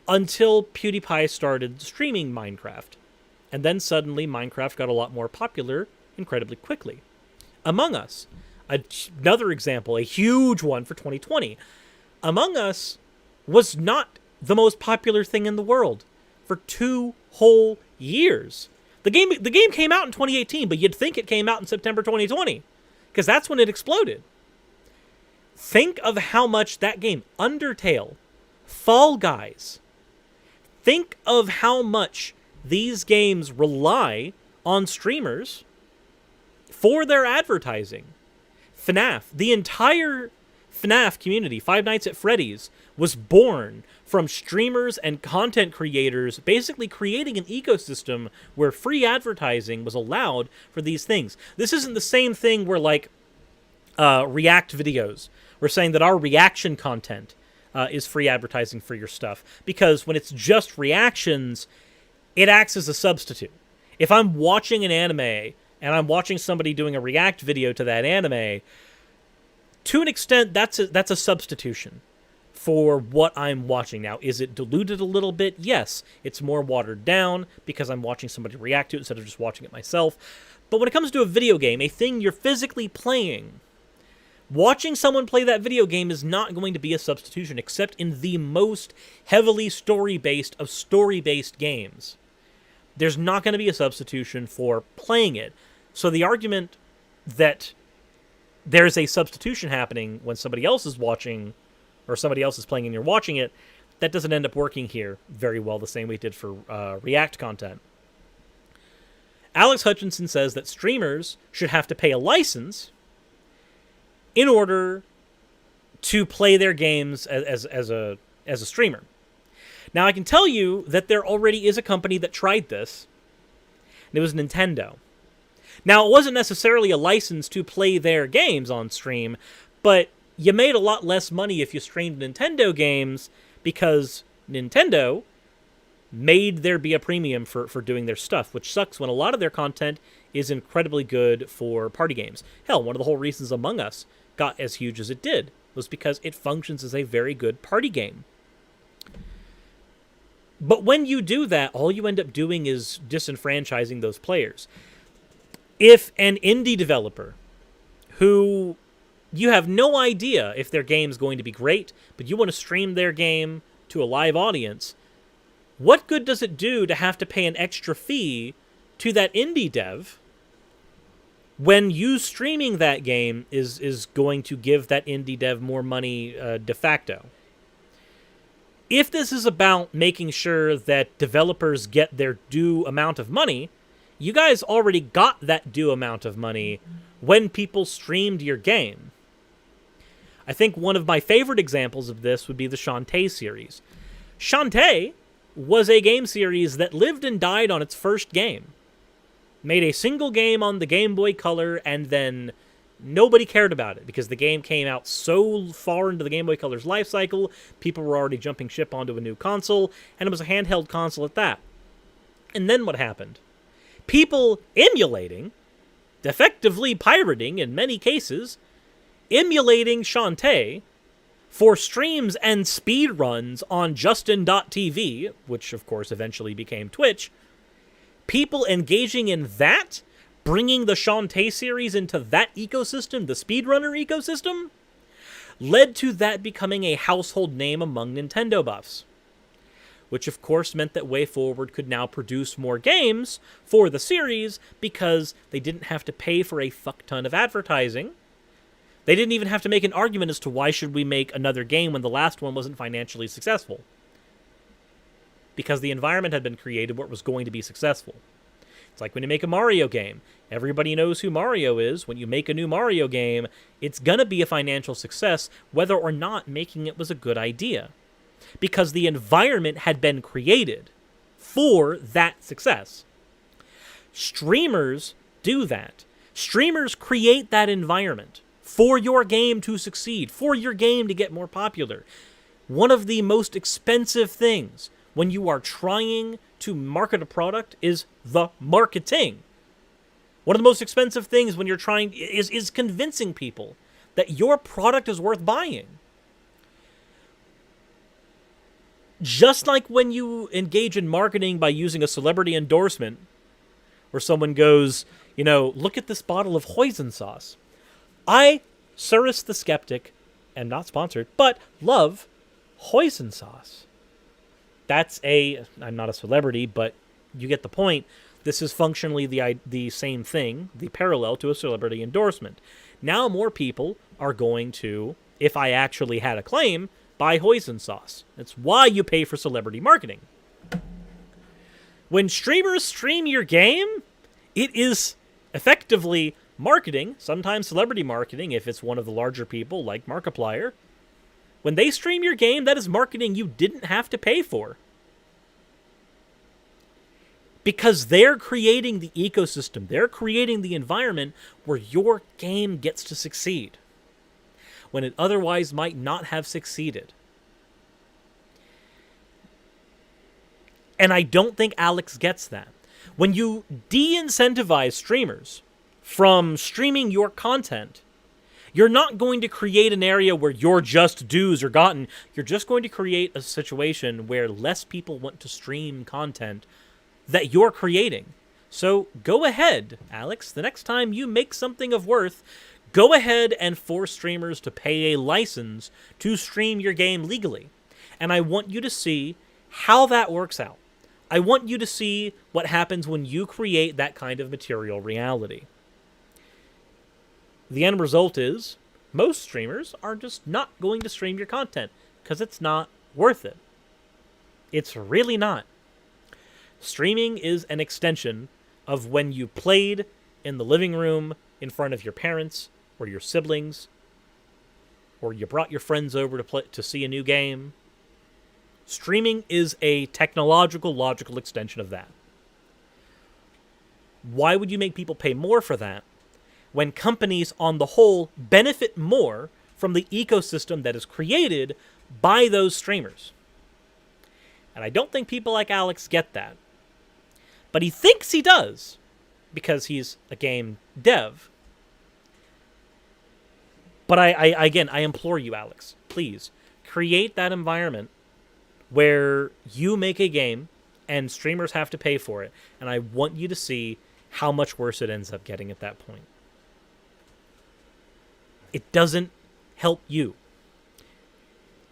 until PewDiePie started streaming Minecraft. And then suddenly Minecraft got a lot more popular incredibly quickly. Among Us, another example, a huge one for 2020. Among Us was not the most popular thing in the world for 2 whole years. The game came out in 2018, but you'd think it came out in September 2020, because that's when it exploded. Think of how much that game, Undertale, Fall Guys, think of how much these games rely on streamers for their advertising. FNAF, the entire FNAF community, Five Nights at Freddy's, was born from streamers and content creators basically creating an ecosystem where free advertising was allowed for these things. This isn't the same thing where, like, React videos, we're saying that our reaction content is free advertising for your stuff, because when it's just reactions, it acts as a substitute. If I'm watching an anime and I'm watching somebody doing a react video to that anime, to an extent, that's a substitution for what I'm watching. Now, is it diluted a little bit? Yes. It's more watered down because I'm watching somebody react to it instead of just watching it myself. But when it comes to a video game, a thing you're physically playing, watching someone play that video game is not going to be a substitution, except in the most heavily story-based of story-based games. There's not going to be a substitution for playing it. So the argument that there's a substitution happening when somebody else is watching, or somebody else is playing and you're watching it, that doesn't end up working here very well the same way it did for React content. Alex Hutchinson says that streamers should have to pay a license in order to play their games as a streamer. Now, I can tell you that there already is a company that tried this, and it was Nintendo. Now, it wasn't necessarily a license to play their games on stream, but you made a lot less money if you streamed Nintendo games, because Nintendo made there be a premium for doing their stuff, which sucks when a lot of their content is incredibly good for party games. Hell, one of the whole reasons Among Us got as huge as it did was because it functions as a very good party game. But when you do that, all you end up doing is disenfranchising those players. If an indie developer who you have no idea if their game's going to be great, but you want to stream their game to a live audience, what good does it do to have to pay an extra fee to that indie dev when you streaming that game is going to give that indie dev more money de facto? If this is about making sure that developers get their due amount of money, you guys already got that due amount of money when people streamed your game. I think one of my favorite examples of this would be the Shantae series. Shantae was a game series that lived and died on its first game. Made a single game on the Game Boy Color, and then nobody cared about it because the game came out so far into the Game Boy Color's life cycle, people were already jumping ship onto a new console, and it was a handheld console at that. And then what happened? People emulating, effectively pirating in many cases, emulating Shantae for streams and speedruns on Justin.tv, which of course eventually became Twitch. People engaging in that, bringing the Shantae series into that ecosystem, the speedrunner ecosystem, led to that becoming a household name among Nintendo buffs. Which of course meant that WayForward could now produce more games for the series because they didn't have to pay for a fuck ton of advertising. They didn't even have to make an argument as to why should we make another game when the last one wasn't financially successful. Because the environment had been created where it was going to be successful. It's like when you make a Mario game. Everybody knows who Mario is. When you make a new Mario game, it's going to be a financial success whether or not making it was a good idea. Because the environment had been created for that success. Streamers do that. Streamers create that environment for your game to succeed, for your game to get more popular. One of the most expensive things when you are trying to market a product is the marketing. One of the most expensive things when you're trying is convincing people that your product is worth buying. Just like when you engage in marketing by using a celebrity endorsement, where someone goes, look at this bottle of hoisin sauce. I, Cyrus the Skeptic, am not sponsored, but love hoisin sauce. I'm not a celebrity, but you get the point. This is functionally the same thing, the parallel to a celebrity endorsement. Now more people are going to, if I actually had a claim, buy hoisin sauce. That's why you pay for celebrity marketing. When streamers stream your game, it is effectively marketing, sometimes celebrity marketing if it's one of the larger people like Markiplier. When they stream your game, that is marketing you didn't have to pay for. Because they're creating the ecosystem, they're creating the environment where your game gets to succeed, when it otherwise might not have succeeded. And I don't think Alex gets that. When you de-incentivize streamers from streaming your content, you're not going to create an area where your just dues are gotten. You're just going to create a situation where less people want to stream content that you're creating. So go ahead, Alex. The next time you make something of worth, go ahead and force streamers to pay a license to stream your game legally. And I want you to see how that works out. I want you to see what happens when you create that kind of material reality. The end result is most streamers are just not going to stream your content because it's not worth it. It's really not. Streaming is an extension of when you played in the living room in front of your parents or your siblings, or you brought your friends over to see a new game. Streaming is a technological, logical extension of that. Why would you make people pay more for that when companies on the whole benefit more from the ecosystem that is created by those streamers? And I don't think people like Alex get that. But he thinks he does because he's a game dev. But I implore you, Alex, please create that environment where you make a game and streamers have to pay for it. And I want you to see how much worse it ends up getting at that point. It doesn't help you.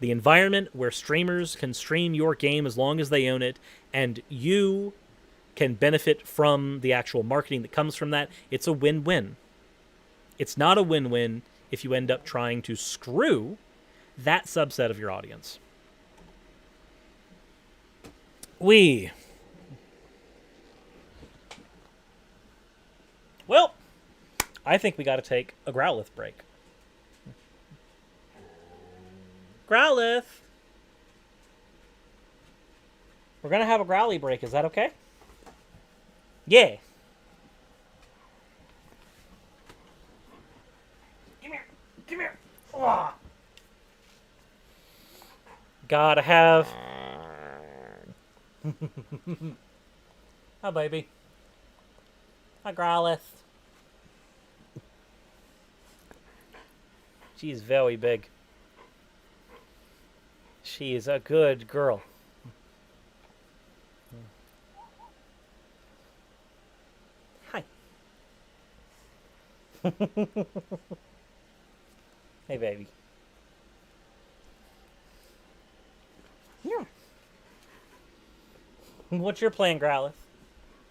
The environment where streamers can stream your game as long as they own it, and you can benefit from the actual marketing that comes from that, it's a win-win. It's not a win-win if you end up trying to screw that subset of your audience. Well, I think we got to take a Growlithe break. Growlithe! We're going to have a Growly break. Is that okay? Yeah. Come here. Come here. Oh. Gotta have... Hi, baby. Hi, Growlithe. She's very big. She is a good girl. Hi. Hey, baby. Yeah. What's your plan, Growlithe?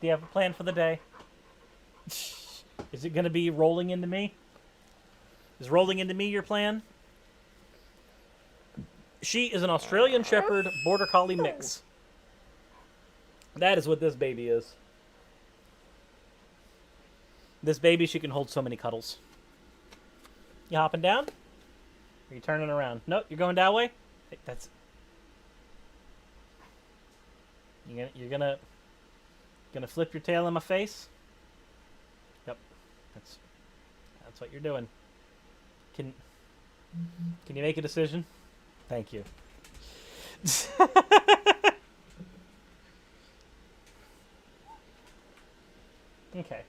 Do you have a plan for the day? Is it going to be rolling into me? Is rolling into me your plan? She is an Australian Shepherd Border Collie mix. That is what this baby is. This baby, she can hold so many cuddles. You hopping down? Or are you turning around? Nope, you're going that way? Hey, that's... You're gonna flip your tail in my face? Yep. That's what you're doing. Can you make a decision? Thank you. Okay.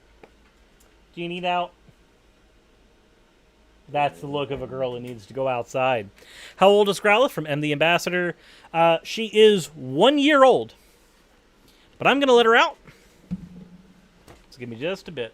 Do you need out? That's the look of a girl who needs to go outside. How old is Growlithe from M the Ambassador? She is 1 year old. But I'm going to let her out. So give me just a bit.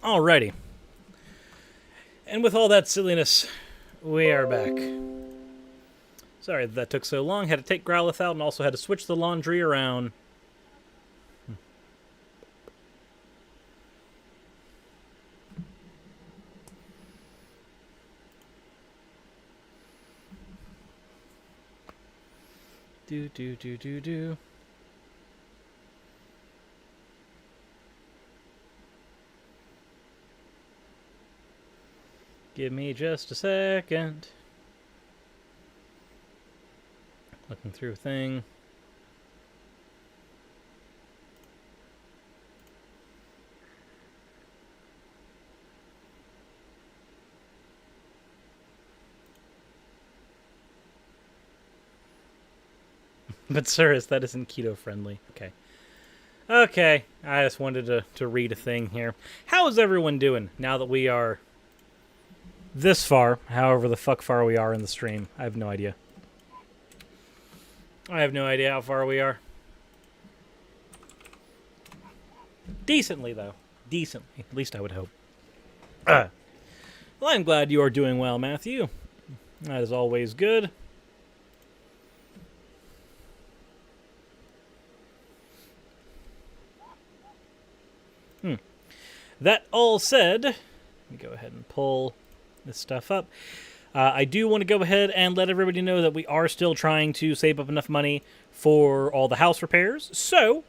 Alrighty. And with all that silliness, we are back. Sorry that took so long. Had to take Growlithe out and also had to switch the laundry around. Do. Give me just a second. Looking through a thing. But Cirrus, that isn't keto friendly. Okay. Okay, I just wanted to read a thing here. How is everyone doing now that we are this far, however the fuck far we are in the stream? I have no idea. I have no idea how far we are. Decently, though. Decently. At least I would hope. Well, I'm glad you are doing well, Matthew. That is always good. That all said, let me go ahead and pull this stuff up. I do want to go ahead and let everybody know that we are still trying to save up enough money for all the house repairs. So,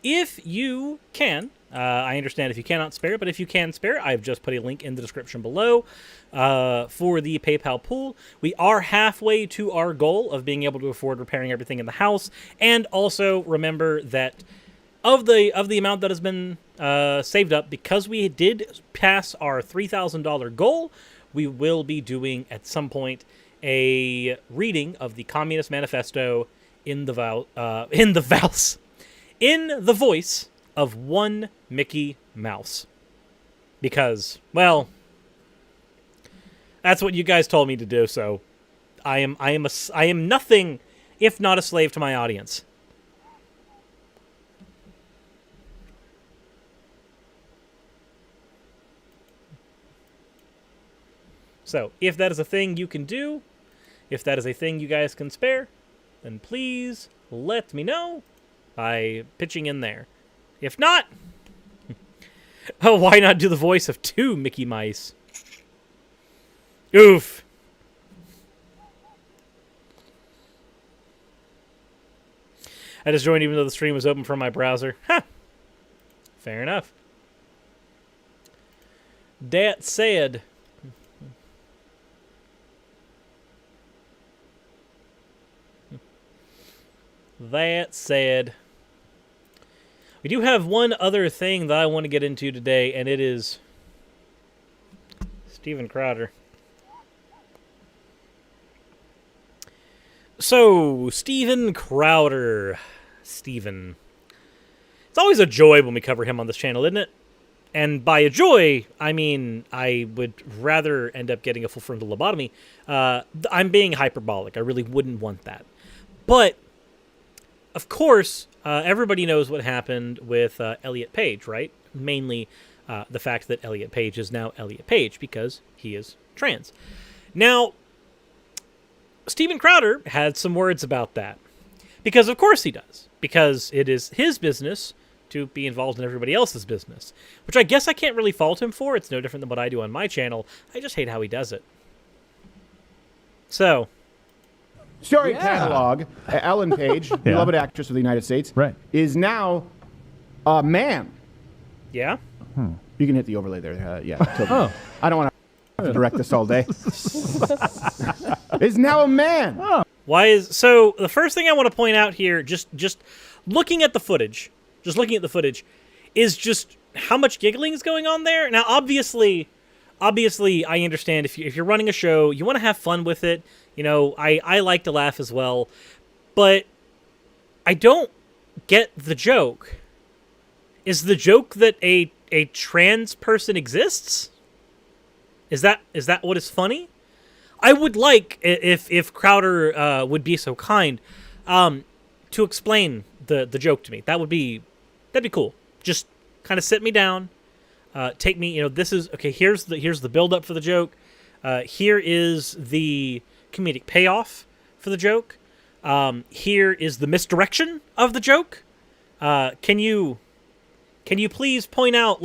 if you can, I understand if you cannot spare it, but if you can spare it, I've just put a link in the description below for the PayPal pool. We are halfway to our goal of being able to afford repairing everything in the house. And also remember that of the amount that has been saved up, because we did pass our $3,000 goal, we will be doing at some point a reading of the Communist Manifesto in the voice of one Mickey Mouse. Because, well, that's what you guys told me to do. So I am nothing if not a slave to my audience. So, if that is a thing you can do, if that is a thing you guys can spare, then please let me know by pitching in there. If not, oh, why not do the voice of two Mickey Mice? Oof. I just joined even though the stream was open from my browser. Huh. Fair enough. That said, we do have one other thing that I want to get into today, and it is Steven Crowder. So, Steven Crowder. Steven. It's always a joy when we cover him on this channel, isn't it? And by a joy, I mean I would rather end up getting a full frontal lobotomy. I'm being hyperbolic. I really wouldn't want that. But of course, everybody knows what happened with Elliot Page, right? Mainly the fact that Elliot Page is now Elliot Page because he is trans. Now, Steven Crowder had some words about that. Because of course he does. Because it is his business to be involved in everybody else's business. Which I guess I can't really fault him for. It's no different than what I do on my channel. I just hate how he does it. So, Story catalog, Ellen Page, beloved actress of the United States, is now a man. Yeah? You can hit the overlay there. I don't want to direct this all day. Is now a man. Oh. So the first thing I want to point out here, just looking at the footage, is just how much giggling is going on there. Now, obviously, I understand if you're running a show, you want to have fun with it. You know, I like to laugh as well, but I don't get the joke. Is the joke that a trans person exists? Is that what is funny? I would like, if Crowder would be so kind, to explain the joke to me. That'd be cool. Just kind of sit me down. take me, this is okay. Here's the build up for the joke. Here is the comedic payoff for the joke. Here is the misdirection of the joke. Can you please point out,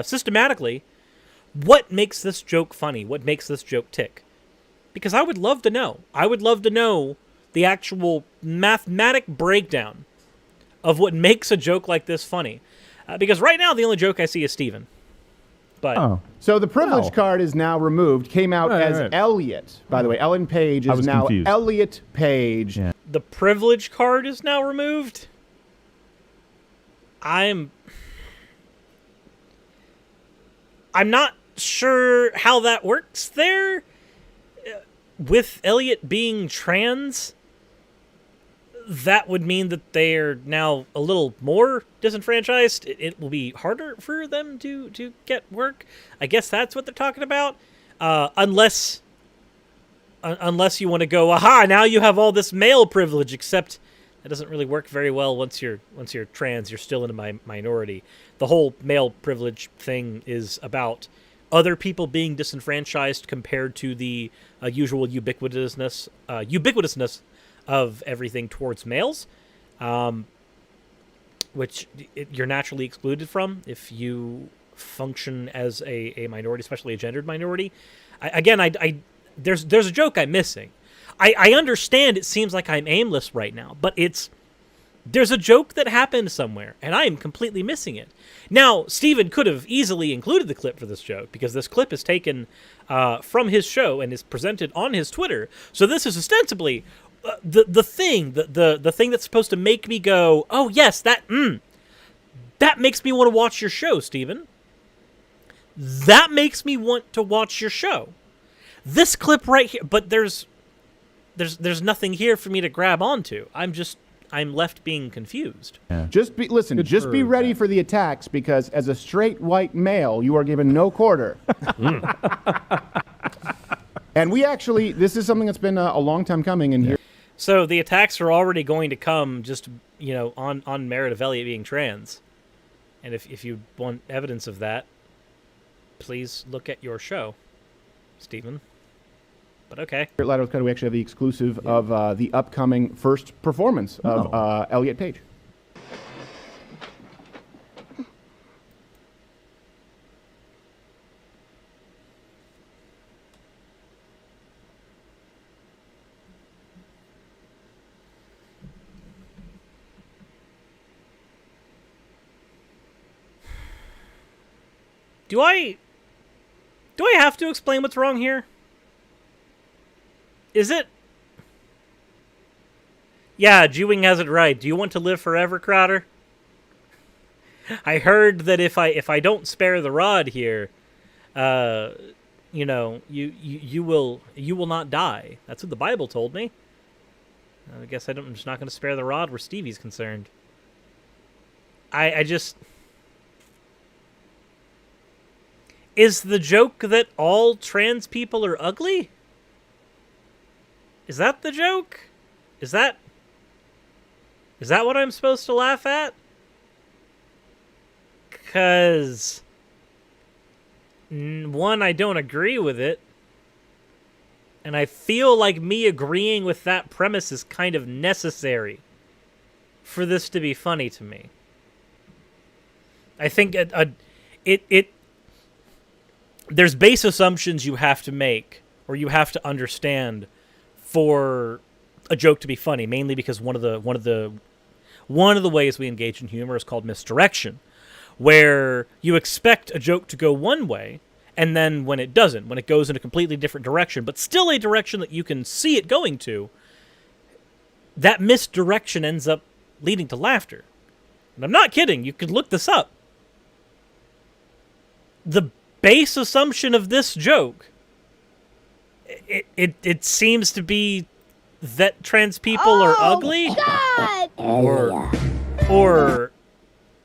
systematically, what makes this joke funny? What makes this joke tick? Because I would love to know. I would love to know the actual mathematic breakdown of what makes a joke like this funny. Because right now, the only joke I see is Steven. But So the privilege card is now removed. Came out as Elliot. By the way, Ellen Page is now confused. Elliot Page. Yeah. the privilege card is now removed. I'm not sure how that works there. With Elliot being trans, that would mean that they're now a little more disenfranchised. It will be harder for them to get work. I guess that's what they're talking about. Unless you want to go, aha, now you have all this male privilege, except that doesn't really work very well once you're trans. You're still in a minority. The whole male privilege thing is about other people being disenfranchised compared to the usual ubiquitousness of everything towards males, which you're naturally excluded from if you function as a minority, especially a gendered minority. There's a joke I'm missing. I understand it seems like I'm aimless right now, but there's a joke that happened somewhere, and I am completely missing it. Now, Steven could have easily included the clip for this joke, because this clip is taken from his show and is presented on his Twitter. So this is ostensibly the thing that's supposed to make me go, oh yes, that makes me want to watch your show, Steven. That makes me want to watch your show. This clip right here, but there's nothing here for me to grab onto. I'm left being confused. Yeah. Just be ready for the attacks, because as a straight white male, you are given no quarter. And this is something that's been a long time coming. And here, So the attacks are already going to come just on merit of Elliot being trans, and if you want evidence of that, please look at your show, Steven. But okay. Here at Lighthouse Cutaway, we actually have the exclusive of the upcoming first performance of Elliot Page. Do I have to explain what's wrong here? Is it? Yeah, Jewing has it right. Do you want to live forever, Crowder? I heard that if I don't spare the rod here, you will not die. That's what the Bible told me. I guess I'm just not going to spare the rod where Stevie's concerned. Is the joke that all trans people are ugly? Is that the joke? Is that what I'm supposed to laugh at? 'Cause one, I don't agree with it. And I feel like me agreeing with that premise is kind of necessary for this to be funny to me. I think there's base assumptions you have to make, or you have to understand, for a joke to be funny, mainly because one of the ways we engage in humor is called misdirection, where you expect a joke to go one way, and then when it doesn't, when it goes in a completely different direction, but still a direction that you can see it going to, that misdirection ends up leading to laughter. And I'm not kidding, you could look this up. The base assumption of this joke, it seems to be that trans people are ugly. God! Or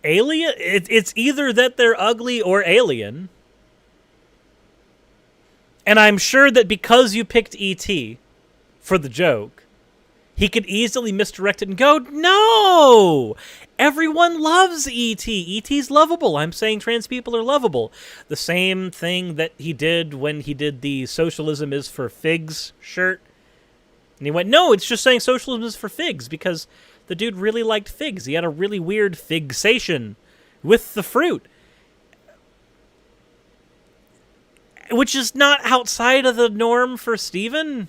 alien. It's either that they're ugly or alien. And I'm sure that because you picked E.T. for the joke, He could easily misdirect it and go, no! Everyone loves E.T. E.T.'s lovable. I'm saying trans people are lovable. The same thing that he did when he did the socialism is for figs shirt. And he went, no, it's just saying socialism is for figs because the dude really liked figs. He had a really weird fixation with the fruit. Which is not outside of the norm for Steven.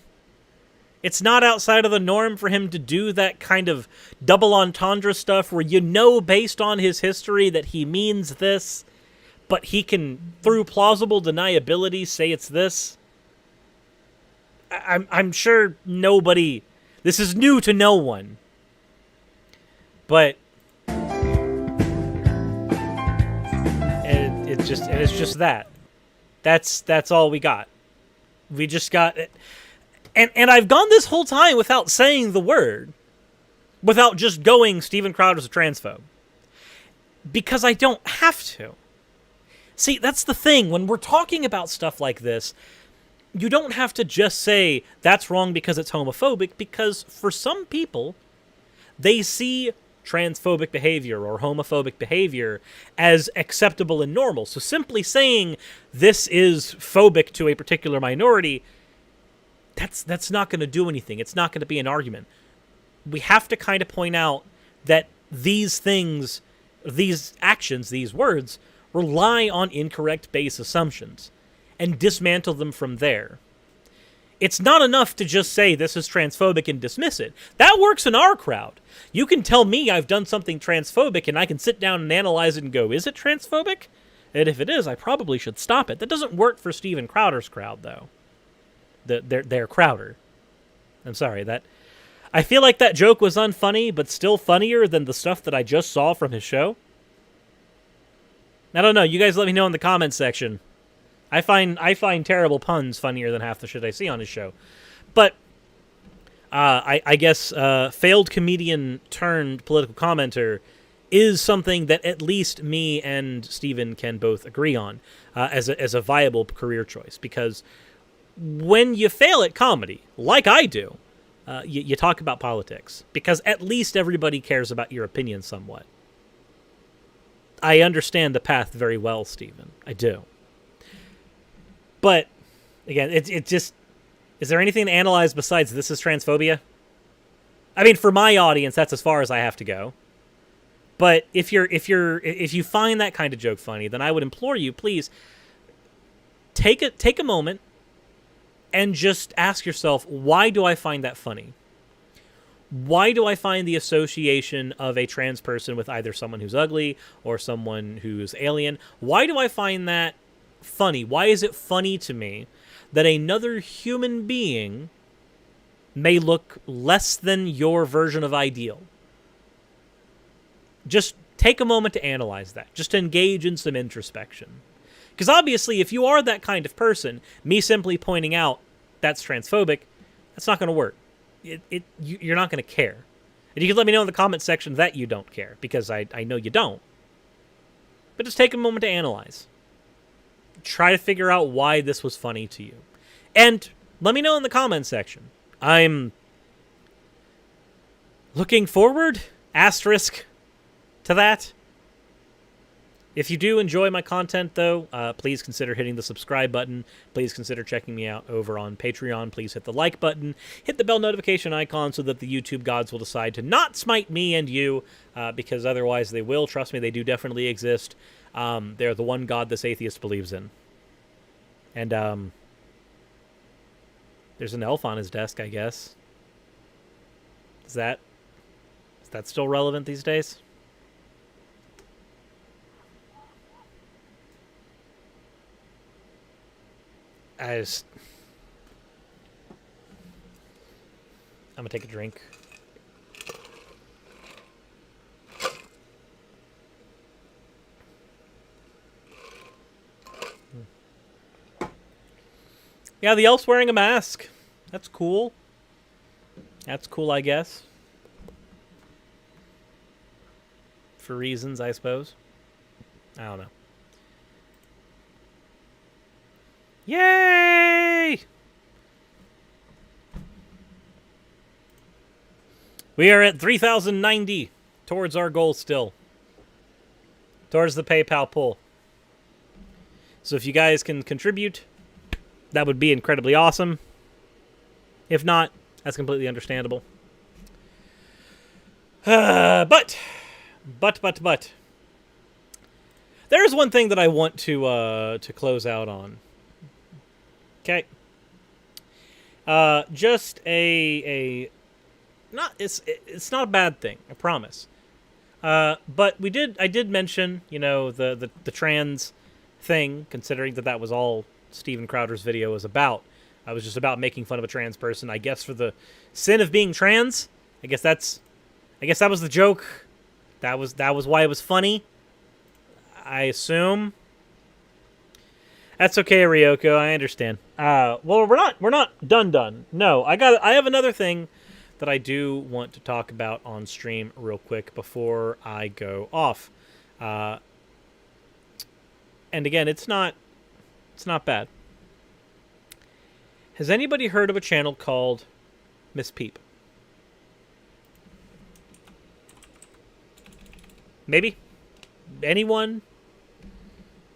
It's not outside of the norm for him to do that kind of double entendre stuff where you know based on his history that he means this, but he can, through plausible deniability, say it's this. I'm sure nobody... This is new to no one. But... it's just that. That's all we got. We just got... And I've gone this whole time without saying the word. Without just going, Steven Crowder's a transphobe. Because I don't have to. See, that's the thing. When we're talking about stuff like this, you don't have to just say, that's wrong because it's homophobic. Because for some people, they see transphobic behavior or homophobic behavior as acceptable and normal. So simply saying, this is phobic to a particular minority... That's not going to do anything. It's not going to be an argument. We have to kind of point out that these things, these actions, these words, rely on incorrect base assumptions and dismantle them from there. It's not enough to just say this is transphobic and dismiss it. That works in our crowd. You can tell me I've done something transphobic and I can sit down and analyze it and go, is it transphobic? And if it is, I probably should stop it. That doesn't work for Steven Crowder's crowd, though. Their Crowder. I'm sorry, that I feel like that joke was unfunny, but still funnier than the stuff that I just saw from his show. I don't know. You guys let me know in the comments section. I find terrible puns funnier than half the shit I see on his show. But I guess failed comedian turned political commenter is something that at least me and Steven can both agree on as a viable career choice, because when you fail at comedy, like I do, you talk about politics, because at least everybody cares about your opinion somewhat. I understand the path very well, Steven. I do. But, again, it just... Is there anything to analyze besides this is transphobia? I mean, for my audience, that's as far as I have to go. But if you find that kind of joke funny, then I would implore you, please, take a moment and just ask yourself, why do I find that funny? Why do I find the association of a trans person with either someone who's ugly or someone who's alien? Why do I find that funny? Why is it funny to me that another human being may look less than your version of ideal? Just take a moment to analyze that. Just to engage in some introspection. Because obviously, if you are that kind of person, me simply pointing out that's transphobic, that's not going to work. You're not going to care. And you can let me know in the comments section that you don't care, because I know you don't. But just take a moment to analyze. Try to figure out why this was funny to you. And let me know in the comments section. I'm looking forward, asterisk, to that. If you do enjoy my content, though, please consider hitting the subscribe button. Please consider checking me out over on Patreon. Please hit the like button. Hit the bell notification icon so that the YouTube gods will decide to not smite me and you, because otherwise they will. Trust me, they do definitely exist. They're the one god this atheist believes in. And there's an elf on his desk, I guess. Is that still relevant these days? I'm gonna take a drink. Yeah, the elf's wearing a mask. That's cool. That's cool, I guess. For reasons, I suppose. I don't know. Yay! We are at 3,090 towards our goal still. Towards the PayPal pull. So if you guys can contribute, that would be incredibly awesome. If not, that's completely understandable. But. There's one thing that I want to close out on. Okay. Just it's not a bad thing, I promise. But I did mention, the trans thing, considering that was all Steven Crowder's video was about. I was just about making fun of a trans person, I guess, for the sin of being trans. I guess that was the joke. That was why it was funny. I assume. That's okay, Ryoko. I understand. Well, we're not done. No, I have another thing that I do want to talk about on stream real quick before I go off. And again, it's not bad. Has anybody heard of a channel called Miss Peep? Maybe? Anyone?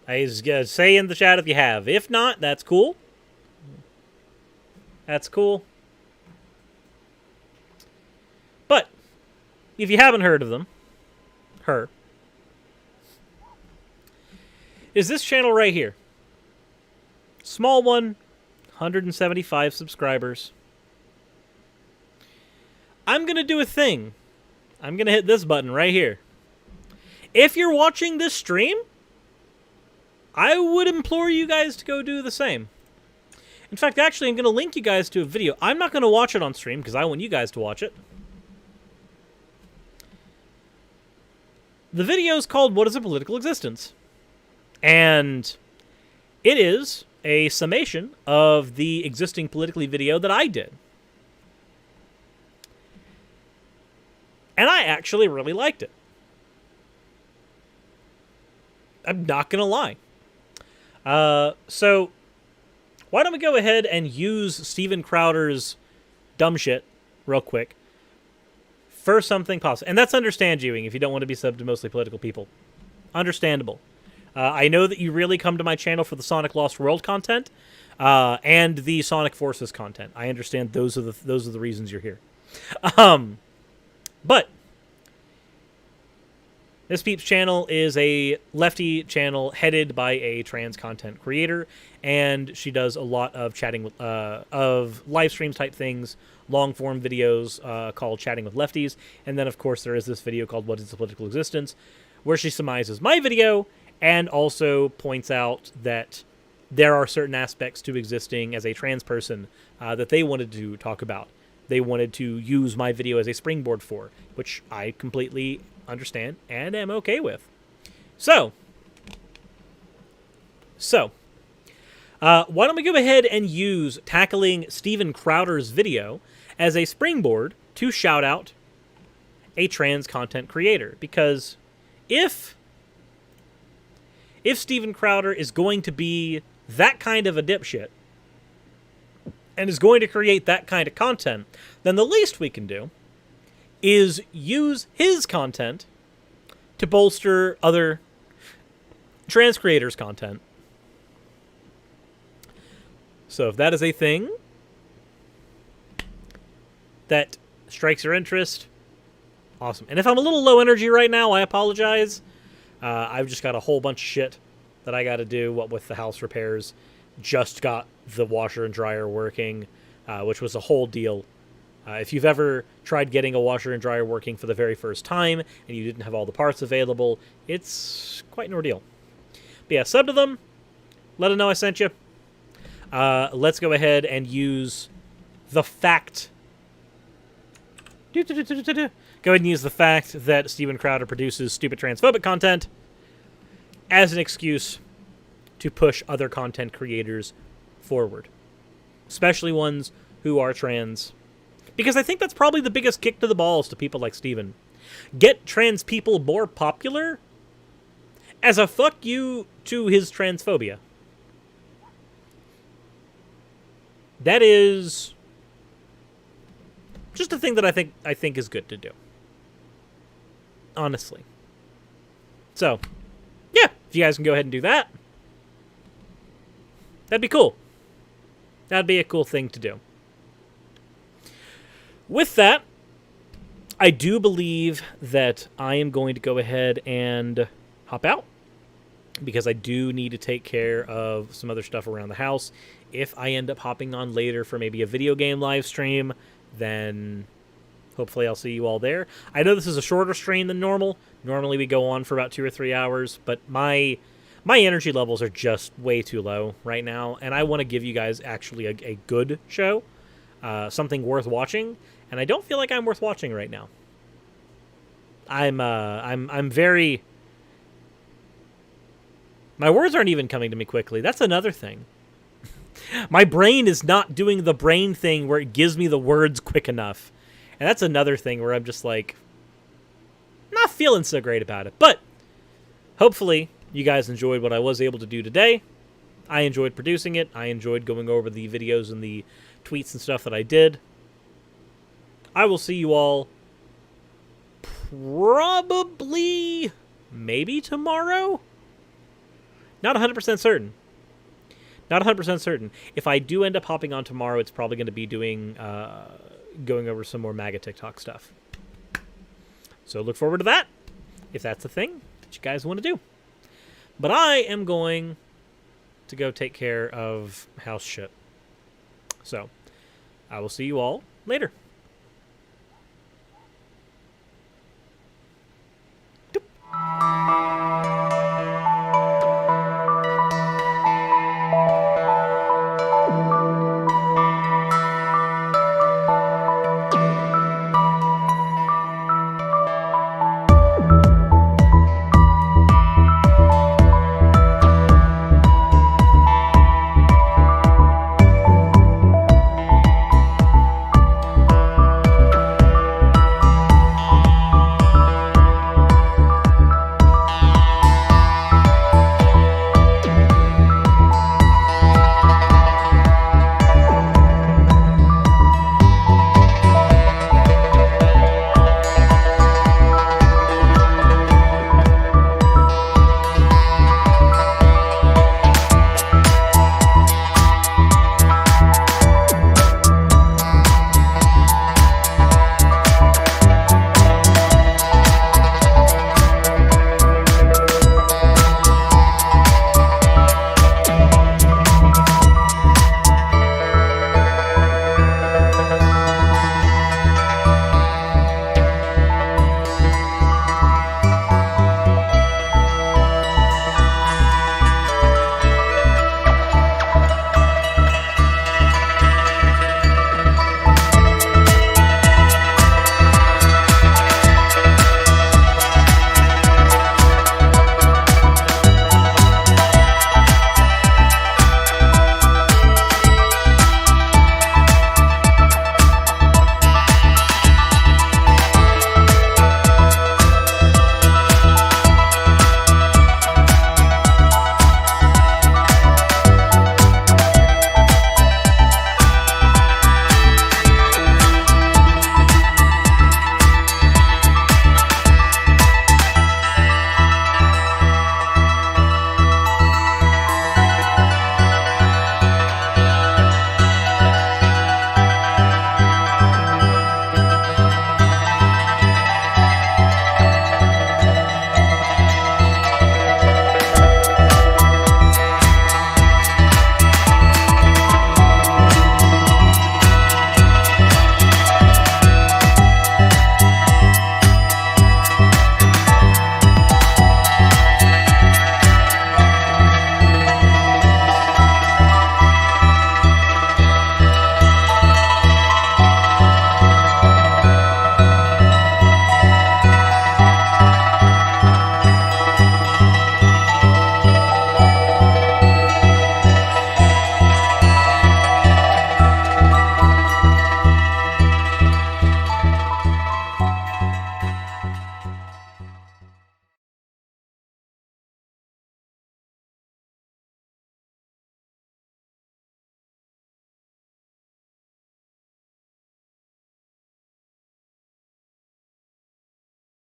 I was gonna say in the chat if you have. If not, that's cool. That's cool. But, if you haven't heard of them, is this channel right here. Small one, 175 subscribers. I'm gonna do a thing. I'm gonna hit this button right here. If you're watching this stream, I would implore you guys to go do the same. In fact, actually, I'm going to link you guys to a video. I'm not going to watch it on stream because I want you guys to watch it. The video is called What is a Political Existence? And it is a summation of the existing politically video that I did. And I actually really liked it. I'm not going to lie. So, why don't we go ahead and use Steven Crowder's dumb shit real quick for something possible. And that's understanding if you don't want to be subbed to mostly political people. Understandable. I know that you really come to my channel for the Sonic Lost World content and the Sonic Forces content. I understand those are the reasons you're here. But Miss Peep's channel is a lefty channel headed by a trans content creator, and she does a lot of chatting of live streams type things, long form videos called Chatting with Lefties, and then of course there is this video called What is a Political Existence, where she surmises my video and also points out that there are certain aspects to existing as a trans person that they wanted to talk about. They wanted to use my video as a springboard for, which I completely understand and am okay with. So, why don't we go ahead and use tackling Steven Crowder's video as a springboard to shout out a trans content creator? Because if Steven Crowder is going to be that kind of a dipshit and is going to create that kind of content, then the least we can do is use his content to bolster other trans creators' content. So if that is a thing that strikes your interest, awesome. And if I'm a little low energy right now, I apologize. I've just got a whole bunch of shit that I got to do, what with the house repairs. Just got the washer and dryer working, which was a whole deal. If you've ever tried getting a washer and dryer working for the very first time and you didn't have all the parts available, it's quite an ordeal. But yeah, sub to them. Let them know I sent you. Let's go ahead and use the fact. Go ahead and use the fact that Steven Crowder produces stupid transphobic content as an excuse to push other content creators forward, especially ones who are trans. Because I think that's probably the biggest kick to the balls to people like Steven. Get trans people more popular as a fuck you to his transphobia. That is Just a thing that I think is good to do. Honestly. So, yeah, if you guys can go ahead and do that, that'd be cool. That'd be a cool thing to do. With that, I do believe that I am going to go ahead and hop out, because I do need to take care of some other stuff around the house. If I end up hopping on later for maybe a video game live stream, then hopefully I'll see you all there. I know this is a shorter stream than normal. Normally we go on for about 2 or 3 hours, but my energy levels are just way too low right now, and I want to give you guys actually a good show, something worth watching, and I don't feel like I'm worth watching right now. I'm very... My words aren't even coming to me quickly. That's another thing. My brain is not doing the brain thing where it gives me the words quick enough. And that's another thing where I'm just like, not feeling so great about it. But hopefully you guys enjoyed what I was able to do today. I enjoyed producing it. I enjoyed going over the videos and the tweets and stuff that I did. I will see you all probably maybe tomorrow. Not 100% certain. Not 100% certain. If I do end up hopping on tomorrow, it's probably going to be doing going over some more MAGA TikTok stuff. So look forward to that, if that's the thing that you guys want to do. But I am going to go take care of house shit. So I will see you all later.